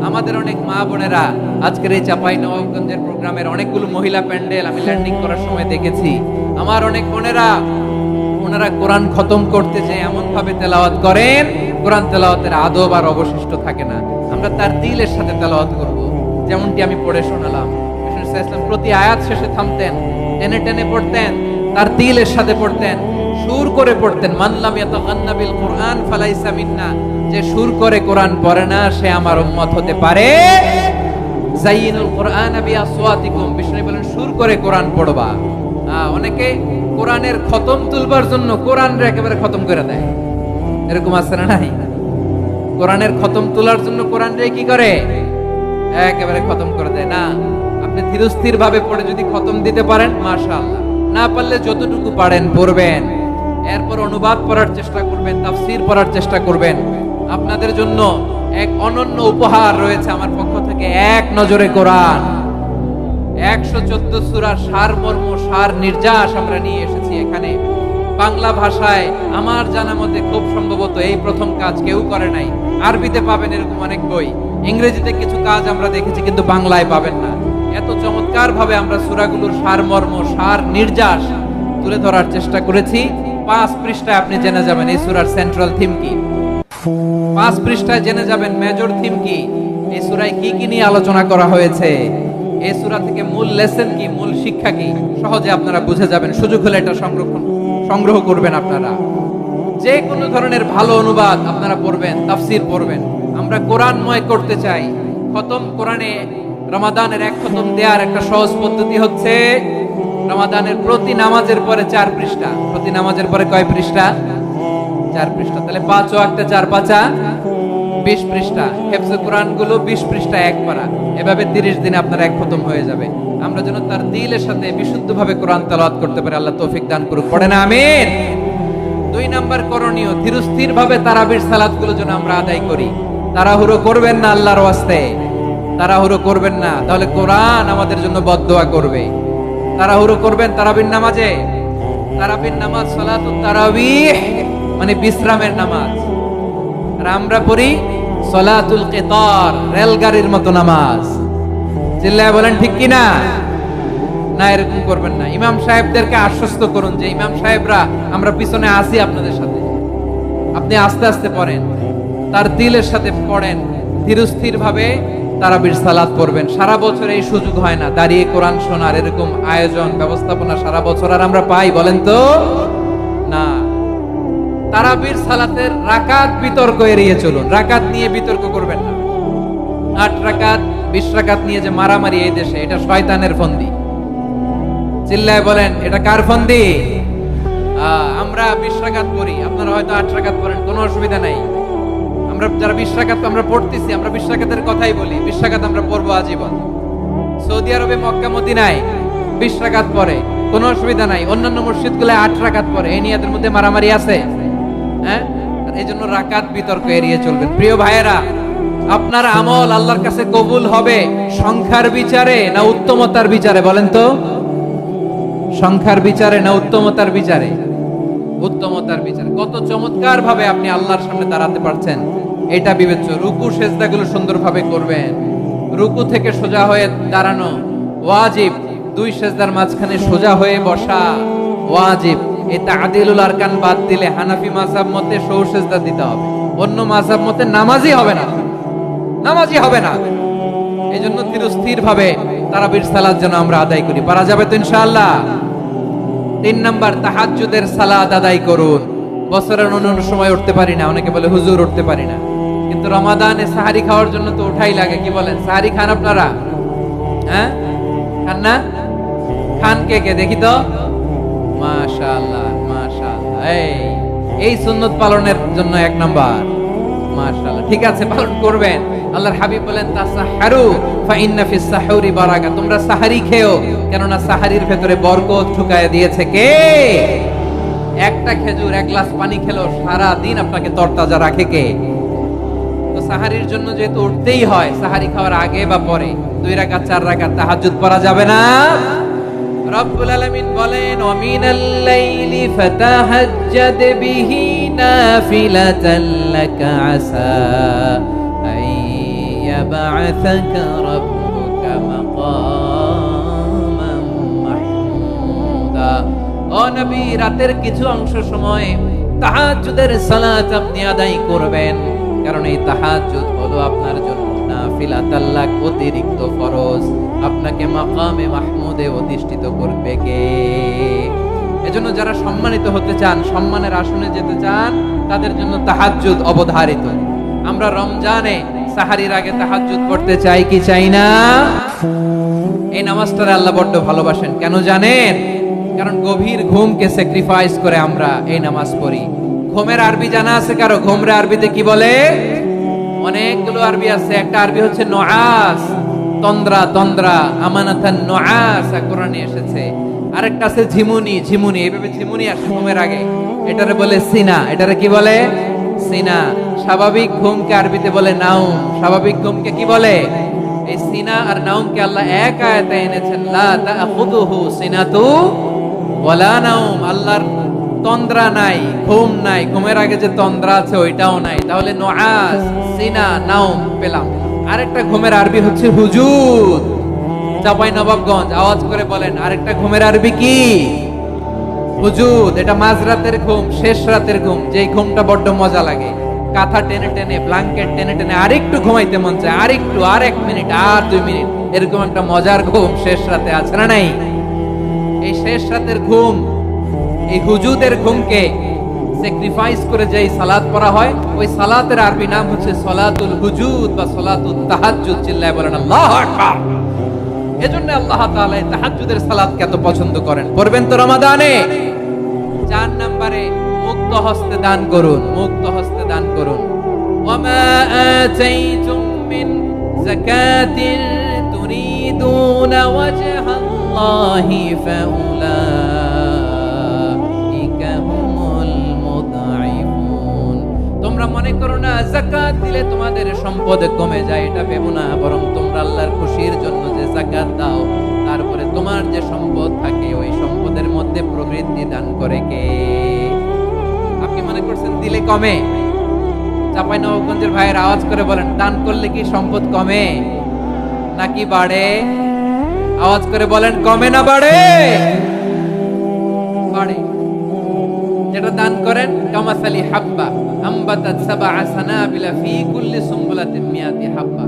S1: আমাদের অনেক মা বোনেরা আজকের এই চাঁপাইনবাবগঞ্জের প্রোগ্রামের অনেকগুলো মহিলা প্যান্ডেল আমি ল্যান্ডিং করার সময় দেখেছি। আমার অনেক বোনেরা, ওনারা কোরআন খতম করতে যে এমন ভাবে তেলাওয়াত করেন, কোরআন তেলাওয়াতের আদব আর অবশিষ্ট থাকে না। আমরা তার দিলের সাথে তেলাওয়াত করব, যেমনটি আমি পড়ে শোনালাম। বিষ্ণু ইসলাম প্রতি আয়াত শেষে থামতেন, টেনে টেনে পড়তেন, তার দিলের সাথে পড়তেন, সুর করে পড়তেন। মান লাম ইয়াতাগান্না বিল কুরআন ফালাইসা মিন্না, যে সুর করে কোরআন পড়ে না সে আমার উম্মত হতে পারে। জাইয়িনুল কুরআন বিআসওয়াতিকুম, বিষ্ণু বলেন সুর করে কোরআন পড়বা। অনেকে কোরআনের খতম তুলবার জন্য কোরআনরে একেবারে খতম করে দেয়, এরকম আছে না নাই? কোরআনের খতম তোলার জন্য কোরআনরে কি করে, একেবারে খতম করে দেয়। না, আপনি ধীরস্থির ভাবে পড়ে যদি খতম দিতে পারেন মাশাআল্লাহ, না পারলে যতটুকু পারেন পড়বেন, এরপর অনুবাদ পড়ার চেষ্টা করবেন, তাফসীর পড়ার চেষ্টা করবেন। আপনাদের জন্য এক অনন্য উপহার রয়েছে আমার পক্ষ থেকে, এক নজরে কোরআন 114 সূরার সারমর্ম, সার নির্যাস আমরা নিয়ে এসেছি এখানে বাংলা ভাষায়। আমার জানা মতে খুব সম্ভবত এই প্রথম কাজ কেউ করে নাই। আরবিতে পাবেন এরকম অনেক বই, ইংরেজিতে কিছু কাজ আমরা দেখেছি, কিন্তু বাংলায় পাবেন না। এত চমৎকার ভাবে আমরা সূরাগুলোর সারমর্ম, সার নির্যাস তুলে ধরার চেষ্টা করেছি। 5 পৃষ্ঠায় আপনি জেনে যাবেন এই সূরার সেন্ট্রাল থিম কি, 5 পৃষ্ঠায় জেনে যাবেন মেজর থিম কি, এই সূরায় কি কি নিয়ে আলোচনা করা হয়েছে, এই সূরা থেকে মূল লেসন কি, মূল শিক্ষা কি, সহজে আপনারা বুঝে যাবেন। সুযোগ হলে এটা সংগ্রহ করবেন। আপনারা যে কোনো ধরনের ভালো অনুবাদ আপনারা পড়বেন, তাফসীর পড়বেন। আমরা কোরআনময় করতে চাই। খতম কোরআনে রমাদানের এক খতম দেওয়ার একটা সহজ পদ্ধতি হচ্ছে রমাদানের প্রতি নামাজের পরে 4 পৃষ্ঠা, প্রতি নামাজের পরে কয় পৃষ্ঠা? 4 পৃষ্ঠা। তাহলে 5 ওয়াক্তে 4 পাঁচা 20 পৃষ্ঠা। হেফজে কোরআন গুলো 20 পৃষ্ঠা এক পারা, এভাবে 30 দিনে আপনার এক খতম হয়ে যাবে। আমরা যেন তার দিলের সাথে বিশুদ্ধভাবে কোরআন তেলাওয়াত করতে পারি, আল্লাহ তৌফিক দান করুক। পড়ে না আমিন। 2 নাম্বার করণীয়, ধীরস্থির ভাবে তারাবির সালাত গুলো যেন আমরা আদায় করি। তাড়াহুড়ো করবেন না আল্লাহর ওয়াস্তে, তাড়াহুড়ো করবেন না, তাহলে কোরআন আমাদের জন্য বদদোয়া করবে। তাড়াহুড়ো করবেন তারাবির নামাজে। তারাবির নামাজ সালাতুত তারাবিহ মানে বিশ্রামের নামাজ, আর আমরা পড়ি সালাতুল কিতার, রেলগাড়ির মতো নামাজ। চিল্লায় বলেন ঠিক কি না? না, এরকম করবেন না। ইমাম সাহেবদেরকে আশ্বস্ত করুন যে ইমাম সাহেবরা আমরা পিছনে আসি আপনাদের সাথে, আপনি আস্তে আস্তে পড়েন, তার দিলের সাথে পড়েন, ধীরস্থির ভাবে তারাবির সালাত পড়বেন। সারা বছর এই সুযোগ হয় না দাঁড়িয়ে কোরআন শোনার, এরকম আয়োজন ব্যবস্থাপনা সারা বছর আর আমরা পাই বলেন তো? না। তারাবির সালাতের রাকাত বিতর্ক এড়িয়ে চলুন, রাকাত নিয়ে বিতর্ক করবেন না। 8 রাকাত 20 রাকাত নিয়ে যে মারামারি এই দেশে, এটা শয়তানের ফন্দি। চিল্লায় বলেন এটা কার ফন্দি? আমরা 20 রাকাত পড়ি, আপনারা হয়তো 8 রাকাত পড়েন, কোনো অসুবিধা নাই। আমরা যারা 20 রাকাত আমরা পড়তেছি, আমরা 20 রাকাতের কথাই বলি, 20 রাকাত আমরা পড়বো আজীবন। সৌদি আরবে মক্কা মদিনায় 20 রাকাত পড়ে, কোনো অসুবিধা নাই। অন্যান্য মসজিদগুলো 8 রাকাত পড়ে, এই নিয়ে এদের মধ্যে মারামারি আছে? হ্যাঁ, এই জন্য রাকাত বিতর্ক এড়িয়ে চলবেন। প্রিয় ভাইয়েরা, আপনার আমল আল্লাহর কাছে কবুল হবে সংখ্যার বিচারে না উত্তমতার বিচারে? বলেন তো, সংখ্যার বিচারে না উত্তমতার বিচারে? উত্তমতার বিচারে। কত চমৎকার ভাবে আপনি আল্লাহর সামনে দাঁড়াতে পারছেন এটা বিবেচ্য। রুকু সেজদাগুলো সুন্দরভাবে করবেন, রুকু থেকে সোজা হয়ে দাঁড়ানো ওয়াজিব, 2 সেজদার মাঝখানে সোজা হয়ে বসা ওয়াজিব। এই তা'দিলুল আরকান বাদ দিলে হানাফি মাযহাব মতে সৌ সেজদা দিতে হবে, অন্য মাযহাব মতে নামাজই হবে না, নামাজই হবে না। এজন্য ধীরস্থির ভাবে তারাবির সালাত যেন আমরা আদায় করি। পারা যাবে তো ইনশাআল্লাহ? 3 নাম্বার, তাহাজ্জুদের সালাত আদায় করুন। বছরের অন্যান্য সময় উঠতে পারি না, অনেকে বলে হুজুর উঠতে পারি না, কিন্তু রমাদানে সাহারি খাওয়ার জন্য তো উঠাই লাগে। কি বলেন, সাহারি খান আপনারা? হ্যাঁ, খান না? খান কে কে দেখি তো? মাশাআল্লাহ মাশাআল্লাহ। এই সুন্নত পালনের জন্য 1 নাম্বার। মাশাআল্লাহ, ঠিক আছে, পালন করবেন। আল্লাহর হাবিব বলেন তাসাহহারু ফা ইন্না ফিস সাহুরি বারাকা, তোমরা সাহারি খেও, কেননা সাহারির ভেতরে বরকত ঢুকায় দিয়েছে কে? একটা খেজুর, 1 গ্লাস পানি খেলো সারা দিন আপনাকে তরতাজা রাখে কে? তো সাহারির জন্য যেহেতু উঠতেই হয়, সাহারি খাওয়ার আগে বা পরে 2 রাকাত 4 রাকাত তাহাজ্জুদ পড়া যাবে না? রব্বুল আলামিন বলেন ওয়া মিনাল লাইলি ফাতাহাজ্জাদ বিহি নাফিলাতান লাকা আসা আইয়াবআসাকা রাব্বুকা মাকামান মাহমুদা। ও নবী, রাতের কিছু অংশ সময় তাহাজ্জুদের সালাত আপনি আদায় করবেন, কারণ এই তাহাজ্জুদ হলো আপনার জন্য নাফিলাতাল লাক, অতিরিক্ত ফরজ। আপনাকে মাকামে মাহমুদে অধিষ্ঠিত করবে কে? এজন্য যারা সম্মানিত হতে চান, সম্মানের আসনে যেতে চান, তাদের জন্য তাহাজ্জুদ অবধারিত। আমরা রমজানে সাহারির আগে তাহাজ্জুদ পড়তে চাই কি চাই না? এই নামাজটা আল্লাহ বড্ড ভালোবাসেন। কেন জানেন? কারণ গভীর ঘুমকে স্যাক্রিফাইস করে আমরা এই নামাজ পড়ি। ঘুমের আরবি জানা আছে কারো? ঘুমরে আরবিতে কি বলে? অনেকগুলো আরবি আছে। একটা আরবি হচ্ছে নুআস, তন্দ্রা, তন্দ্রা, আমানাতান নুআস কোরআনে এসেছে। আরেকটা আছে ঝিমুনি, ঝিমুনি, এইভাবে ঝিমুনি আসে ঘুমের আগে, এটারে বলে সিনা। এটারে কি বলে? সিনা। স্বাভাবিক ঘুমকে আরবিতে বলে নাউম। স্বাভাবিক ঘুমকে কি বলে? এই সিনা আর নাউমকে আল্লাহ এক আয়াতে এনেছেন, লা তাখুযুহু সিনাতু ওয়ালা নাউম। আল্লাহর তন্দ্রা নাই, ঘুম নাই। ঘুমের আগে যে তন্দ্রা আছে ওইটাও নাই। তাহলে নুআস, সিনা, নাউম পেলাম। আরেকটা ঘুমের আরবি হচ্ছে হুজুদ। চাঁপাইনবাবগঞ্জ আওয়াজ করে বলেন, আরেকটা ঘুমের আরবি কি? হুজুদ। এটা মাঝরাতের ঘুম, শেষ রাতের ঘুম, যেই ঘুমটা বড্ড মজা লাগে। কাঁথা টেনে টেনে, ব্ল্যাঙ্কেট টেনে টেনে আরেকটু ঘুমাইতে মন চায়, আরেকটু, আর 1 মিনিট, আর 2 মিনিট, এরকম একটা মজার ঘুম শেষ রাতে আছে না নাই? এই শেষ রাতের ঘুম, এই হুজুদের ঘুমকে স্যাক্রিফাইস করে যেই সালাত পড়া হয়, ওই সালাতের আরবি নাম হচ্ছে সলাতুল হুজুদ বা সলাতুত তাহাজ্জুদ। চিল্লায় বলেন আল্লাহু আকবার। এজন্য আল্লাহ তাআলা এই তাহাজ্জুদের সালাতকে এত পছন্দ করেন। পড়বেন তো রমাদানে। 4 নম্বরে মুক্ত হস্তে দান করুন, মুক্ত হস্তে দান করুন। ওয়ামা আতাইতুম মিন যাকাতিন তুরিদুনা ওয়াজহাল্লাহি ফাউলাইকা হুমুল মুদঈফুন। তোমরা মনে করো না যাকাত দিলে তোমাদের সম্পদ কমে যায়, এটা ভেবো না। বরং তোমরা আল্লাহর খুশির জন্য যে যাকাত দাও, তারপরে তোমার যে সম্পদ থাকে ওই সম্পদের মধ্যে প্রবৃদ্ধি দান করে কে? আপনি মনে করছেন দিলে কমে? চাঁপাইনবাবগঞ্জের ভাইয়ের আওয়াজ করে বলেন, দান করলে কি সম্পদ কমে নাকি বাড়ে? আওয়াজ করে বলেন, কমে না বাড়ে? বাড়ে। যেটা দান করেন, কামাসালি হাব্বা আম্বাতাত সাবআ সানাবিলা ফি কুল্লি সুমবুলাতিন মিয়াতি হাব্বা।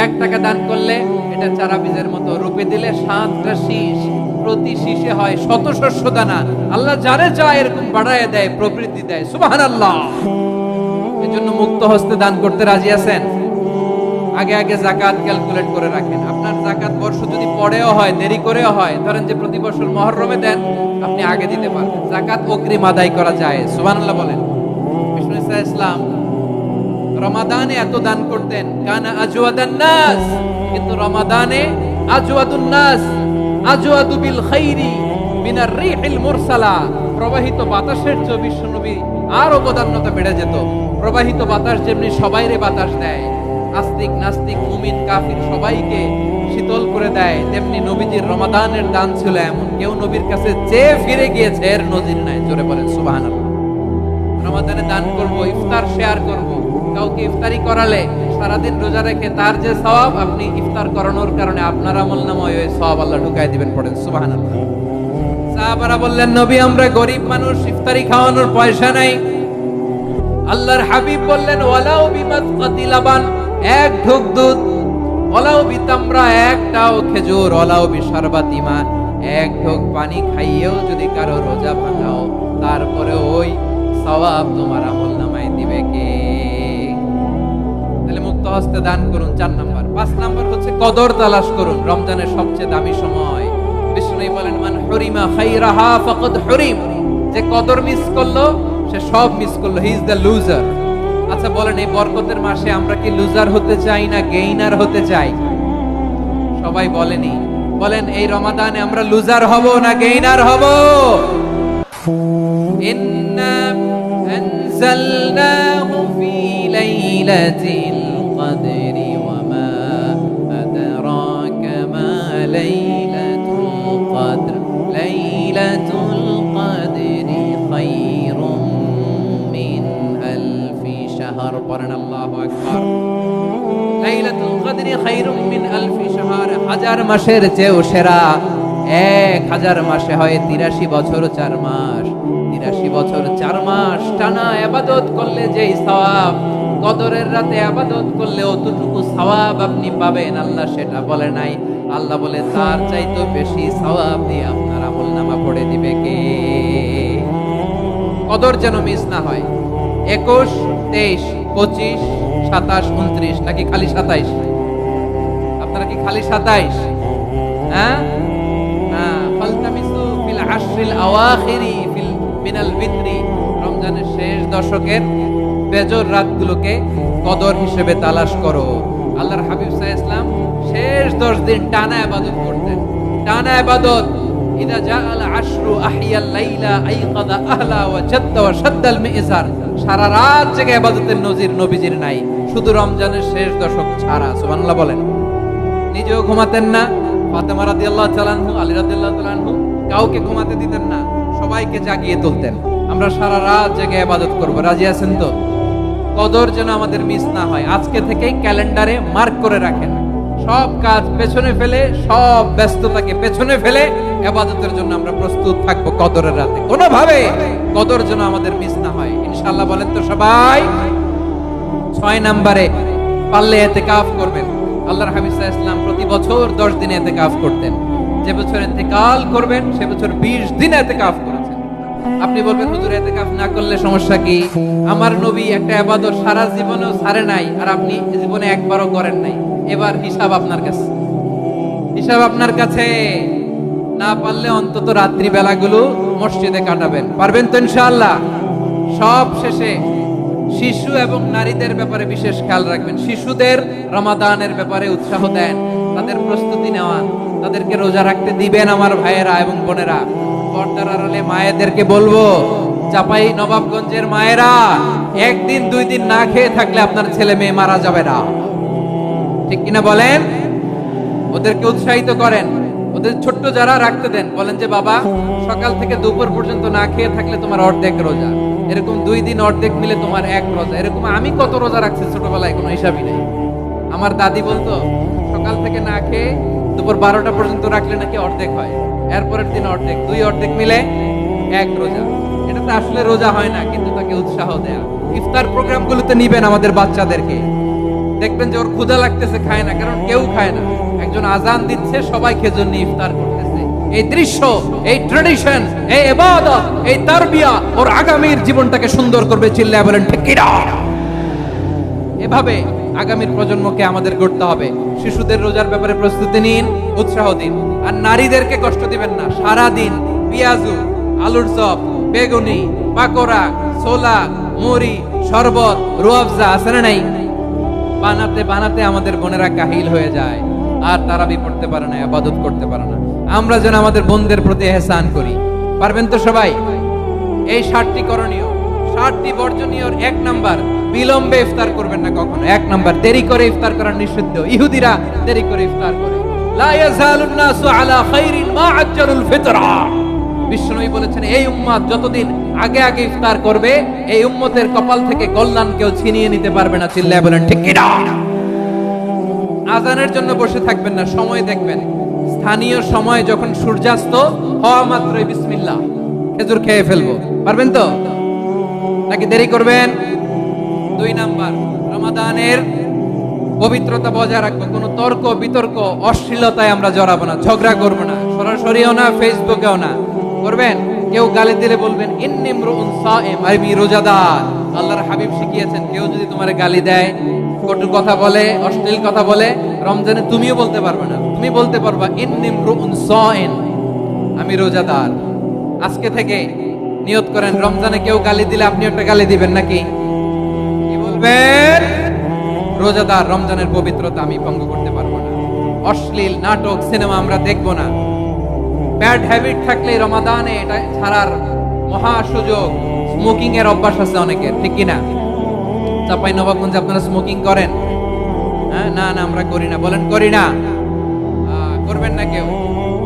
S1: 1 টাকা দান করলে এটা চারা বীজের মতো, রূপে দিলে 7টা শীষ, প্রতি শীষে হয় 100 শস্য দানা। আল্লাহ যারে চায় এরকম বাড়ায় দেয়, প্রবৃদ্ধি দেয়। সুবহানাল্লাহ। এজন্য মুক্ত হস্তে দান করতে রাজি আছেন? আগে আগে যাকাত ক্যালকুলেট করে রাখেন। আপনার যাকাত বর্ষ যদি পরেও হয়, দেরি করেও হয়, ধরেন যে প্রতি বছর মুহররমে দেন, আপনি আগে দিতে পারবেন। যাকাত অগ্রিম আদায় করা যায়। সুবহানাল্লাহ বলেন। বিষ্ণু ইসলাম রমাদানে এত দান করতেন, কানা আজওয়াদান নাস। কিন্তু রমাদানে আজওয়াদুন নাস আজওয়াদু বিল খাইরি মিনার রিহিল মুরসালা। প্রবাহিত বাতাসের চেয়ে বিশ্বনবী আর অবদান্যতা বেড়ে যেত। প্রবাহিত বাতাস যেমনি সবাইরে বাতাস দেয়, আস্তিক নাস্তিক মুমিন কাফির সবাইকে শীতল করে দেয়, তেমনি নবীজির রমাদানের দান ছিল এমন, কেউ নবীর কাছে চেয়ে ফিরে গিয়েছে এর নজির নাই। জোরে বলেন সুবহানাল্লাহ। রমাদানে দান করব, ইফতার শেয়ার করব। কাউকে ইফতারি করালে সারাদিন রোজা রেখে তার যে সওয়াব, আপনি ইফতার করানোর কারণে আপনার আমলনামায় ওই সওয়াব আল্লাহ ঢুকায় দিবেন। পড়েন সুবহানাল্লাহ। সাহাবারা বললেন, নবী আমরা গরিব মানুষ, ইফতারি খাওয়ানোর পয়সা নাই। আল্লাহর হাবিব বললেন, ওয়ালাউ বিমাতকাতি লাবান, 1 ঢোক দুধ, ওয়ালাউ বিতামরা, 1টাও খেজুর, ওয়ালাউ বিশারবাতি মা, 1 ঢোক পানি খাইয়েও যদি কারো রোজা ভাঙাও, তারপরে ওই সওয়াব তোমার আমলনামায় দিবে কে? তাহলে মুক্ত হস্তে দান করুন 4 নাম্বার। 5 নাম্বার হচ্ছে কদর তালাশ করুন। রমজানের সবচেয়ে দামি সময়। বিষ্ণু বলেন, মান হুরিমা খাইরাহা ফাকাদ হুরিম। যে কদর মিস করলো সে সব মিস করলো, হি ইজ দ্য লুজার। আচ্ছা বলেন, এই বরকতের মাসে আমরা কি লুজার হতে চাই না গেইনার হতে চাই? সবাই বলেনি। বলেন, এই রমাদানে আমরা লুজার হব না গেইনার হব? ইন্না আনজালনাহু ফি লাইলাতিল কদরি ওয়া মা আদরাকা মা লাইলাতুল কদর। লাইলাতুল কদরি খায়রুম মিন আলফি শাহর। পড়েন আল্লাহু আকবার। লাইলাতুল কদরি খায়রুম মিন আলফি শাহর, 1000 মাসের চেয়েও সেরা। 1000 মাসে হয় 83 বছর 4 মাস। 83 বছর 4 মাস টানা ইবাদত করলে যেই সওয়াব, কদরের রাতে ইবাদত করলে অতটুকু সওয়াব আপনি পাবেন, আল্লাহ সেটা বলে নাই। আল্লাহ বলে তার চাইতে বেশি সওয়াব দিয়ে আপনার আমলনামা পড়ে দিবে কে? কদর যেন মিস না হয়। 21, 23, 25, 27, 29 নাকি খালি 27? আপনারা কি খালি 27? হ্যাঁ, ফালতামিসু ফিল আশরিল আওয়াখিরি ফিল মিনাল বিত্রি, রমজানের শেষ দশকের বেজর রাতগুলোকে কদর হিসেবে তালাশ করো। আল্লাহর হাবিব সাল্লাল্লাহু আলাইহি ওয়াসাল্লাম শেষ 10 দিন টানা ইবাদত করতেন, টানা ইবাদত। ইদা জাআল আশরু আহিয়াল লাইলা আইকাদা আহলা ওয়া জাদ্দা ওয়া শাদ্দাল মিজার, সারা রাত জেগে ইবাদতের নজির নবীজির নাই, শুধু রমজানের শেষ দশক ছাড়া। সুবহানাল্লাহ বলেন। নিজেও ঘুমাতেন না, ফাতেমা রাদিয়াল্লাহু তাআলা আনহু, আলী রাদিয়াল্লাহু তাআলা আনহু কাউকে ঘুমাতে দিতেন না, সবাইকে জাগিয়ে তুলতেন। আমরা সারা রাত জেগে ইবাদত করব, রাজি আছেন তো? কদর যেন আমাদের মিস না হয়, আজকে থেকেই ক্যালেন্ডারে মার্ক করে রাখেন। সব কাজ পেছনে ফেলে, সব ব্যস্ততাকে পেছনে ফেলে ইবাদতের জন্য আমরা প্রস্তুত থাকবো কদরের রাতে। কোনোভাবে কদর যেন আমাদের মিস না হয়, ইনশাআল্লাহ। বলেন তো সবাই। 6 নম্বরে পারলে ইতিকাফ করবেন। আল্লাহর হাবিব সাল্লাল্লাহু আলাইহি ওয়াসাল্লাম প্রতি বছর 10 দিন ইতিকাফ করতেন। যে বছর ইন্তেকাল করবেন সে বছর 20 দিন ইতিকাফ করেছেন। আপনি বলবেন হুজুর ইতিকাফ না করলে সমস্যা কি? আমার নবী একটা ইবাদত সারা জীবনেও ছাড়ে নাই, আর আপনি জীবনে একবারও করেন নাই। এবার হিসাব আপনার কাছে, হিসাব আপনার কাছে। না পারলে অন্তত রাত্রি বেলাগুলো মসজিদে কাটাবেন, পারবেন তো ইনশাআল্লাহ? সব শেষে শিশু এবং নারীদের ব্যাপারে বিশেষ খেয়াল রাখবেন। শিশুদের রমাদানের ব্যাপারে উৎসাহ দেন, তাদের প্রস্তুতি নেওয়া, তাদেরকে রোজা রাখতে দিবেন। আমার ভাইয়েরা এবং বোনেরা, পর্দার আড়ালে মায়েদেরকে বলবো, চাপাই নবাবগঞ্জের মায়েরা, 1 দিন 2 দিন না খেয়ে থাকলে আপনার ছেলে মেয়ে মারা যাবে না, ঠিক কিনা বলেন? ওদেরকে উৎসাহিত করেন, ওদের ছোট্ট যারা রাখতে দেন, বলেন যে বাবা সকাল থেকে দুপুর পর্যন্ত না খেয়ে থাকলে তোমার অর্ধেক রোজা, এরকম 2 দিন অর্ধেক মিলে তোমার 1 রোজা। এরকম আমি কত রোজা রাখছি ছোটবেলায়, কোনো হিসাবই নেই। আমার দাদি বলতো সকাল থেকে না খেয়ে দুপুর 12টা পর্যন্ত রাখলে নাকি অর্ধেক হয়, এরপরের দিন অর্ধেক, 2 অর্ধেক মিলে 1 রোজা। এটা তো আসলে রোজা হয় না, কিন্তু তাকে উৎসাহ দেয়া। ইফতার প্রোগ্রামগুলোতে নিবেন আমাদের বাচ্চাদেরকে, দেখবেন যে ওর ক্ষুধা লাগতেছে, খায় না, কারণ কেউ খায় না। একজন আজান দিচ্ছে, সবাই খেজুর নিয়ে ইফতার করতেছে। এই দৃশ্য, এই ট্রেডিশন, এই ইবাদত, এই তারবিয়া ওর আগামীর জীবনটাকে সুন্দর করবে। চিল্লায় বলেন ঠিক কি না? এভাবে আগামীর প্রজন্মকে আমাদের গড়তে হবে। শিশুদের রোজার ব্যাপারে প্রস্তুতি নিন, উৎসাহ দিন। আর নারীদেরকে কষ্ট দিবেন না। সারা দিন পেঁয়াজু, আলুর চপ, বেগুনি, পাকোড়া, ছোলা, মুড়ি, শরবত, রুয়াবজা আছে না নাই? বানাতে বানাতে আমাদের বোনেরা কাহিল হয়ে যায়, আর তারাবি পড়তে পারে না, ইবাদত করতে পারে না। আমরা যেন আমাদের বোনদের প্রতি ইহসান করি, পারবেন তো সবাই? এই 7টি করণীয়, 7টি বর্জনীয়। 1 নাম্বার, বিলম্বে ইফতার করবেন না কখনো। 1 নাম্বার, দেরি করে ইফতার করা নিষিদ্ধ। ইহুদিরা দেরি করে ইফতার করে। লা ইয়াজালুন নাসু আলা খাইরিন মা আজ্জালুল ফিতরা। বিশ্বনবী বলেছেন, এই উম্মত যতদিন আগে আগে ইফতার করবে, এই উম্মতের কপাল থেকে কল্যাণ কেউ ছিনিয়ে নিতে পারবে না। চিল্লায় বলেন ঠিক কি না? আজানের জন্য বসে থাকবেন না, সময় দেখবেন। স্থানীয় সময় যখন সূর্যাস্ত হওয়া মাত্রই বিসমিল্লাহ, খেজুর খেয়ে ফেলবো, পারবেন তো? নাকি দেরি করবেন? 2 নাম্বার, রমাদানের পবিত্রতা বজায় রাখবো। কোনো তর্ক বিতর্ক অশ্লীলতায় আমরা জড়াবো না, ঝগড়া করবো না, সরাসরিও না, ফেসবুকেও না। করবেন কেউ গালি দিলে বলবেন ইন্নী ইমরুউন সাইম, আমি রোজাদার। আল্লাহর হাবিব শিখিয়েছেন, কেউ যদি তোমারে গালি দেয়, কটু কথা বলে, অশ্লীল কথা বলে, রমজানে তুমিও বলতে পারবে না। তুমি বলতে পারবা ইন্নী ইমরুউন সাইম, আমি রোজাদার। আজকে থেকে নিয়ত করেন, রমজানে কেউ গালি দিলে আপনি একটা গালি দিবেন নাকি? কি বলবেন? রোজাদার, রমজানের পবিত্রতা আমি ভঙ্গ করতে পারবো না। অশ্লীল নাটক, সিনেমা আমরা দেখবো না। ব্যাড হ্যাবিট থাকলে রমাদানে এটা ছাড়ার মহা সুযোগ। স্মোকিং এর অভ্যাস আছে অনেকের, ঠিক কিনা? চাপাই নবাবগঞ্জে আপনারা স্মোকিং করেন? হ্যাঁ, না না আমরা করি না। বলেন করি না? করবেন না কেউ?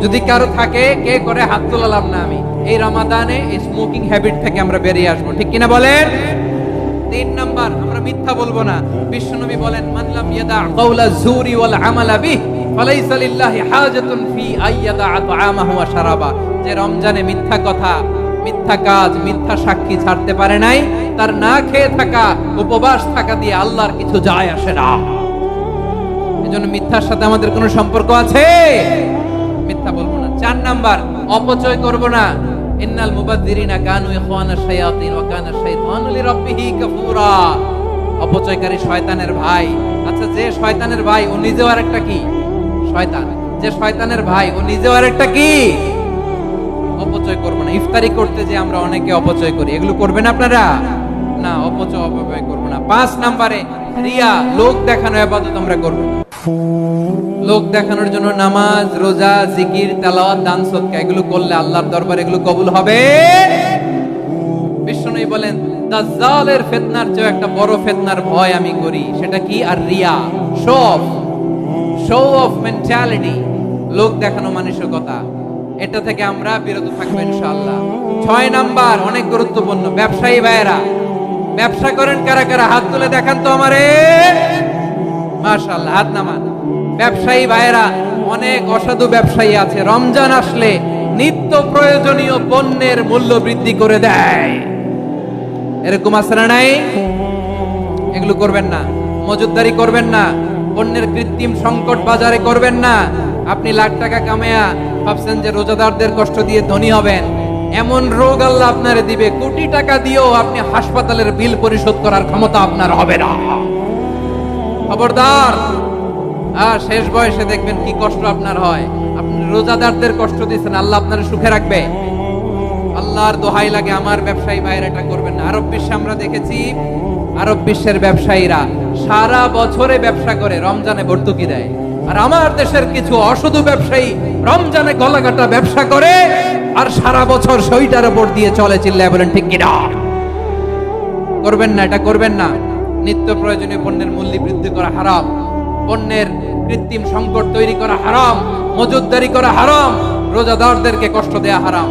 S1: যদি কারো থাকে, কে করে হাত তোলালাম না আমি। এই রমাদানে এই স্মোকিং হ্যাবিট থেকে আমরা বেরিয়ে আসবো, ঠিক কিনা বলেন? 3 নাম্বার, আমরা মিথ্যা বলবো না। বিশ্বনবী বলেন, মান লাম ইয়াদা কাওলা যুরি ওয়াল আমালা বিহি ফালাইসা লিল্লাহি হাজাতুন ফি আইয়াদা তাআমাহু ওয়া শারাবা। যে রমজানে মিথ্যা কথা, মিথ্যা কাজ, মিথ্যা সাক্ষী ছাড়তে পারে নাই, তার না খেয়ে থাকা, উপবাস থাকা দিয়ে আল্লাহর কিছু যায় আসে না। এজন্য মিথ্যার সাথে আমাদের কোনো সম্পর্ক আছে? মিথ্যা বলবো না। 4 নাম্বার, অপচয় করব না। ইন্নাল মুবাযযিরিনা কানু ইখওয়ানাশ শায়াতিন ওয়া কানা শাইতানু লিরাব্বিহি কাফুরা। অপচয়কারী শয়তানের ভাই। আচ্ছা, যে শয়তানের ভাই ও নিজেও আরেকটা কি? শয়তান। যে শয়তানের ভাই ও নিজেও আরেকটা কি? অপচয় করব ইফতারি করতে যে আমরা অনেকে অপচয় করি, এগুলো করবেন আপনারা? না, অপচয় অপব্যয় করবো না। 5 নম্বরে রিয়া, লোক দেখানো ইবাদত আমরা করব না। লোক দেখানোর জন্য নামাজ, রোজা, জিকির, তেলাওয়াত, দান, সদকা এগুলো করলে আল্লাহর দরবারে এগুলো কবুল হবে। বিষ্ণু বলেন, দাজ্জালের ফিতনার চেয়ে একটা বড় ফিতনার ভয় আমি করি, সেটা কি? আর রিয়া, শো অফ মেন্টালিটি, লোক দেখানো মানসিকতা, এটা থেকে আমরা বিরত থাকবো ইনশাআল্লাহ। 6 নাম্বার অনেক গুরুত্বপূর্ণ, ব্যবসায়ী ভাইয়েরা, ব্যবসা করেন কারা কারা? হাত তুলে দেখান তো আমারে। মাশাআল্লাহ, হাত নামান। ব্যবসায়ী ভাইয়েরা, অনেক অসাধু ব্যবসায়ী আছে, রমজান আসলে নিত্য প্রয়োজনীয় পণ্যের মূল্য বৃদ্ধি করে দেয়। এরকম আছে না নাই? এগুলো করবেন না, মজুদদারি করবেন না, পণ্যের কৃত্রিম সংকট বাজারে করবেন না। আপনি লাখ টাকা কামায়া ভাবছেন যে রোজাদারদের কষ্ট দিয়ে ধনী হবেন, এমন রোগ আল্লাহ আপনারে দিবে, কোটি টাকা দিয়েও আপনি হাসপাতালের বিল পরিশোধ করার ক্ষমতা আপনার হবে না। খবরদার। আর শেষ বয়সে দেখবেন কি কষ্ট আপনার হয়। আপনি রোজাদারদের কষ্ট দিচ্ছেন, আল্লাহ আপনার সুখে রাখবে? আল্লাহর দোহাই লাগে, আমার ব্যবসায়ী ভাইয়েরা এটা করবেন না। আরব বিশ্বে আমরা দেখেছি, আরব বিশ্বের ব্যবসায়ীরা সারা বছরে ব্যবসা করে, রমজানে ভর্তুকি দেয়। আর আমার দেশের কিছু অসাধু ব্যবসায়ী রমজানে গলাকাটা ব্যবসা করে আর সারা বছর সইটার উপর দিয়ে চলে। চিল্লায় বলেন ঠিক কিনা? করবেন না, এটা করবেন না। নিত্য প্রয়োজনীয় পণ্যের মূল্য বৃদ্ধি করা হারাম, পণ্যের কৃত্রিম সংকট তৈরি করা হারাম, মজুদদারি করা হারাম, রোজাদারদেরকে কষ্ট দেয়া হারাম।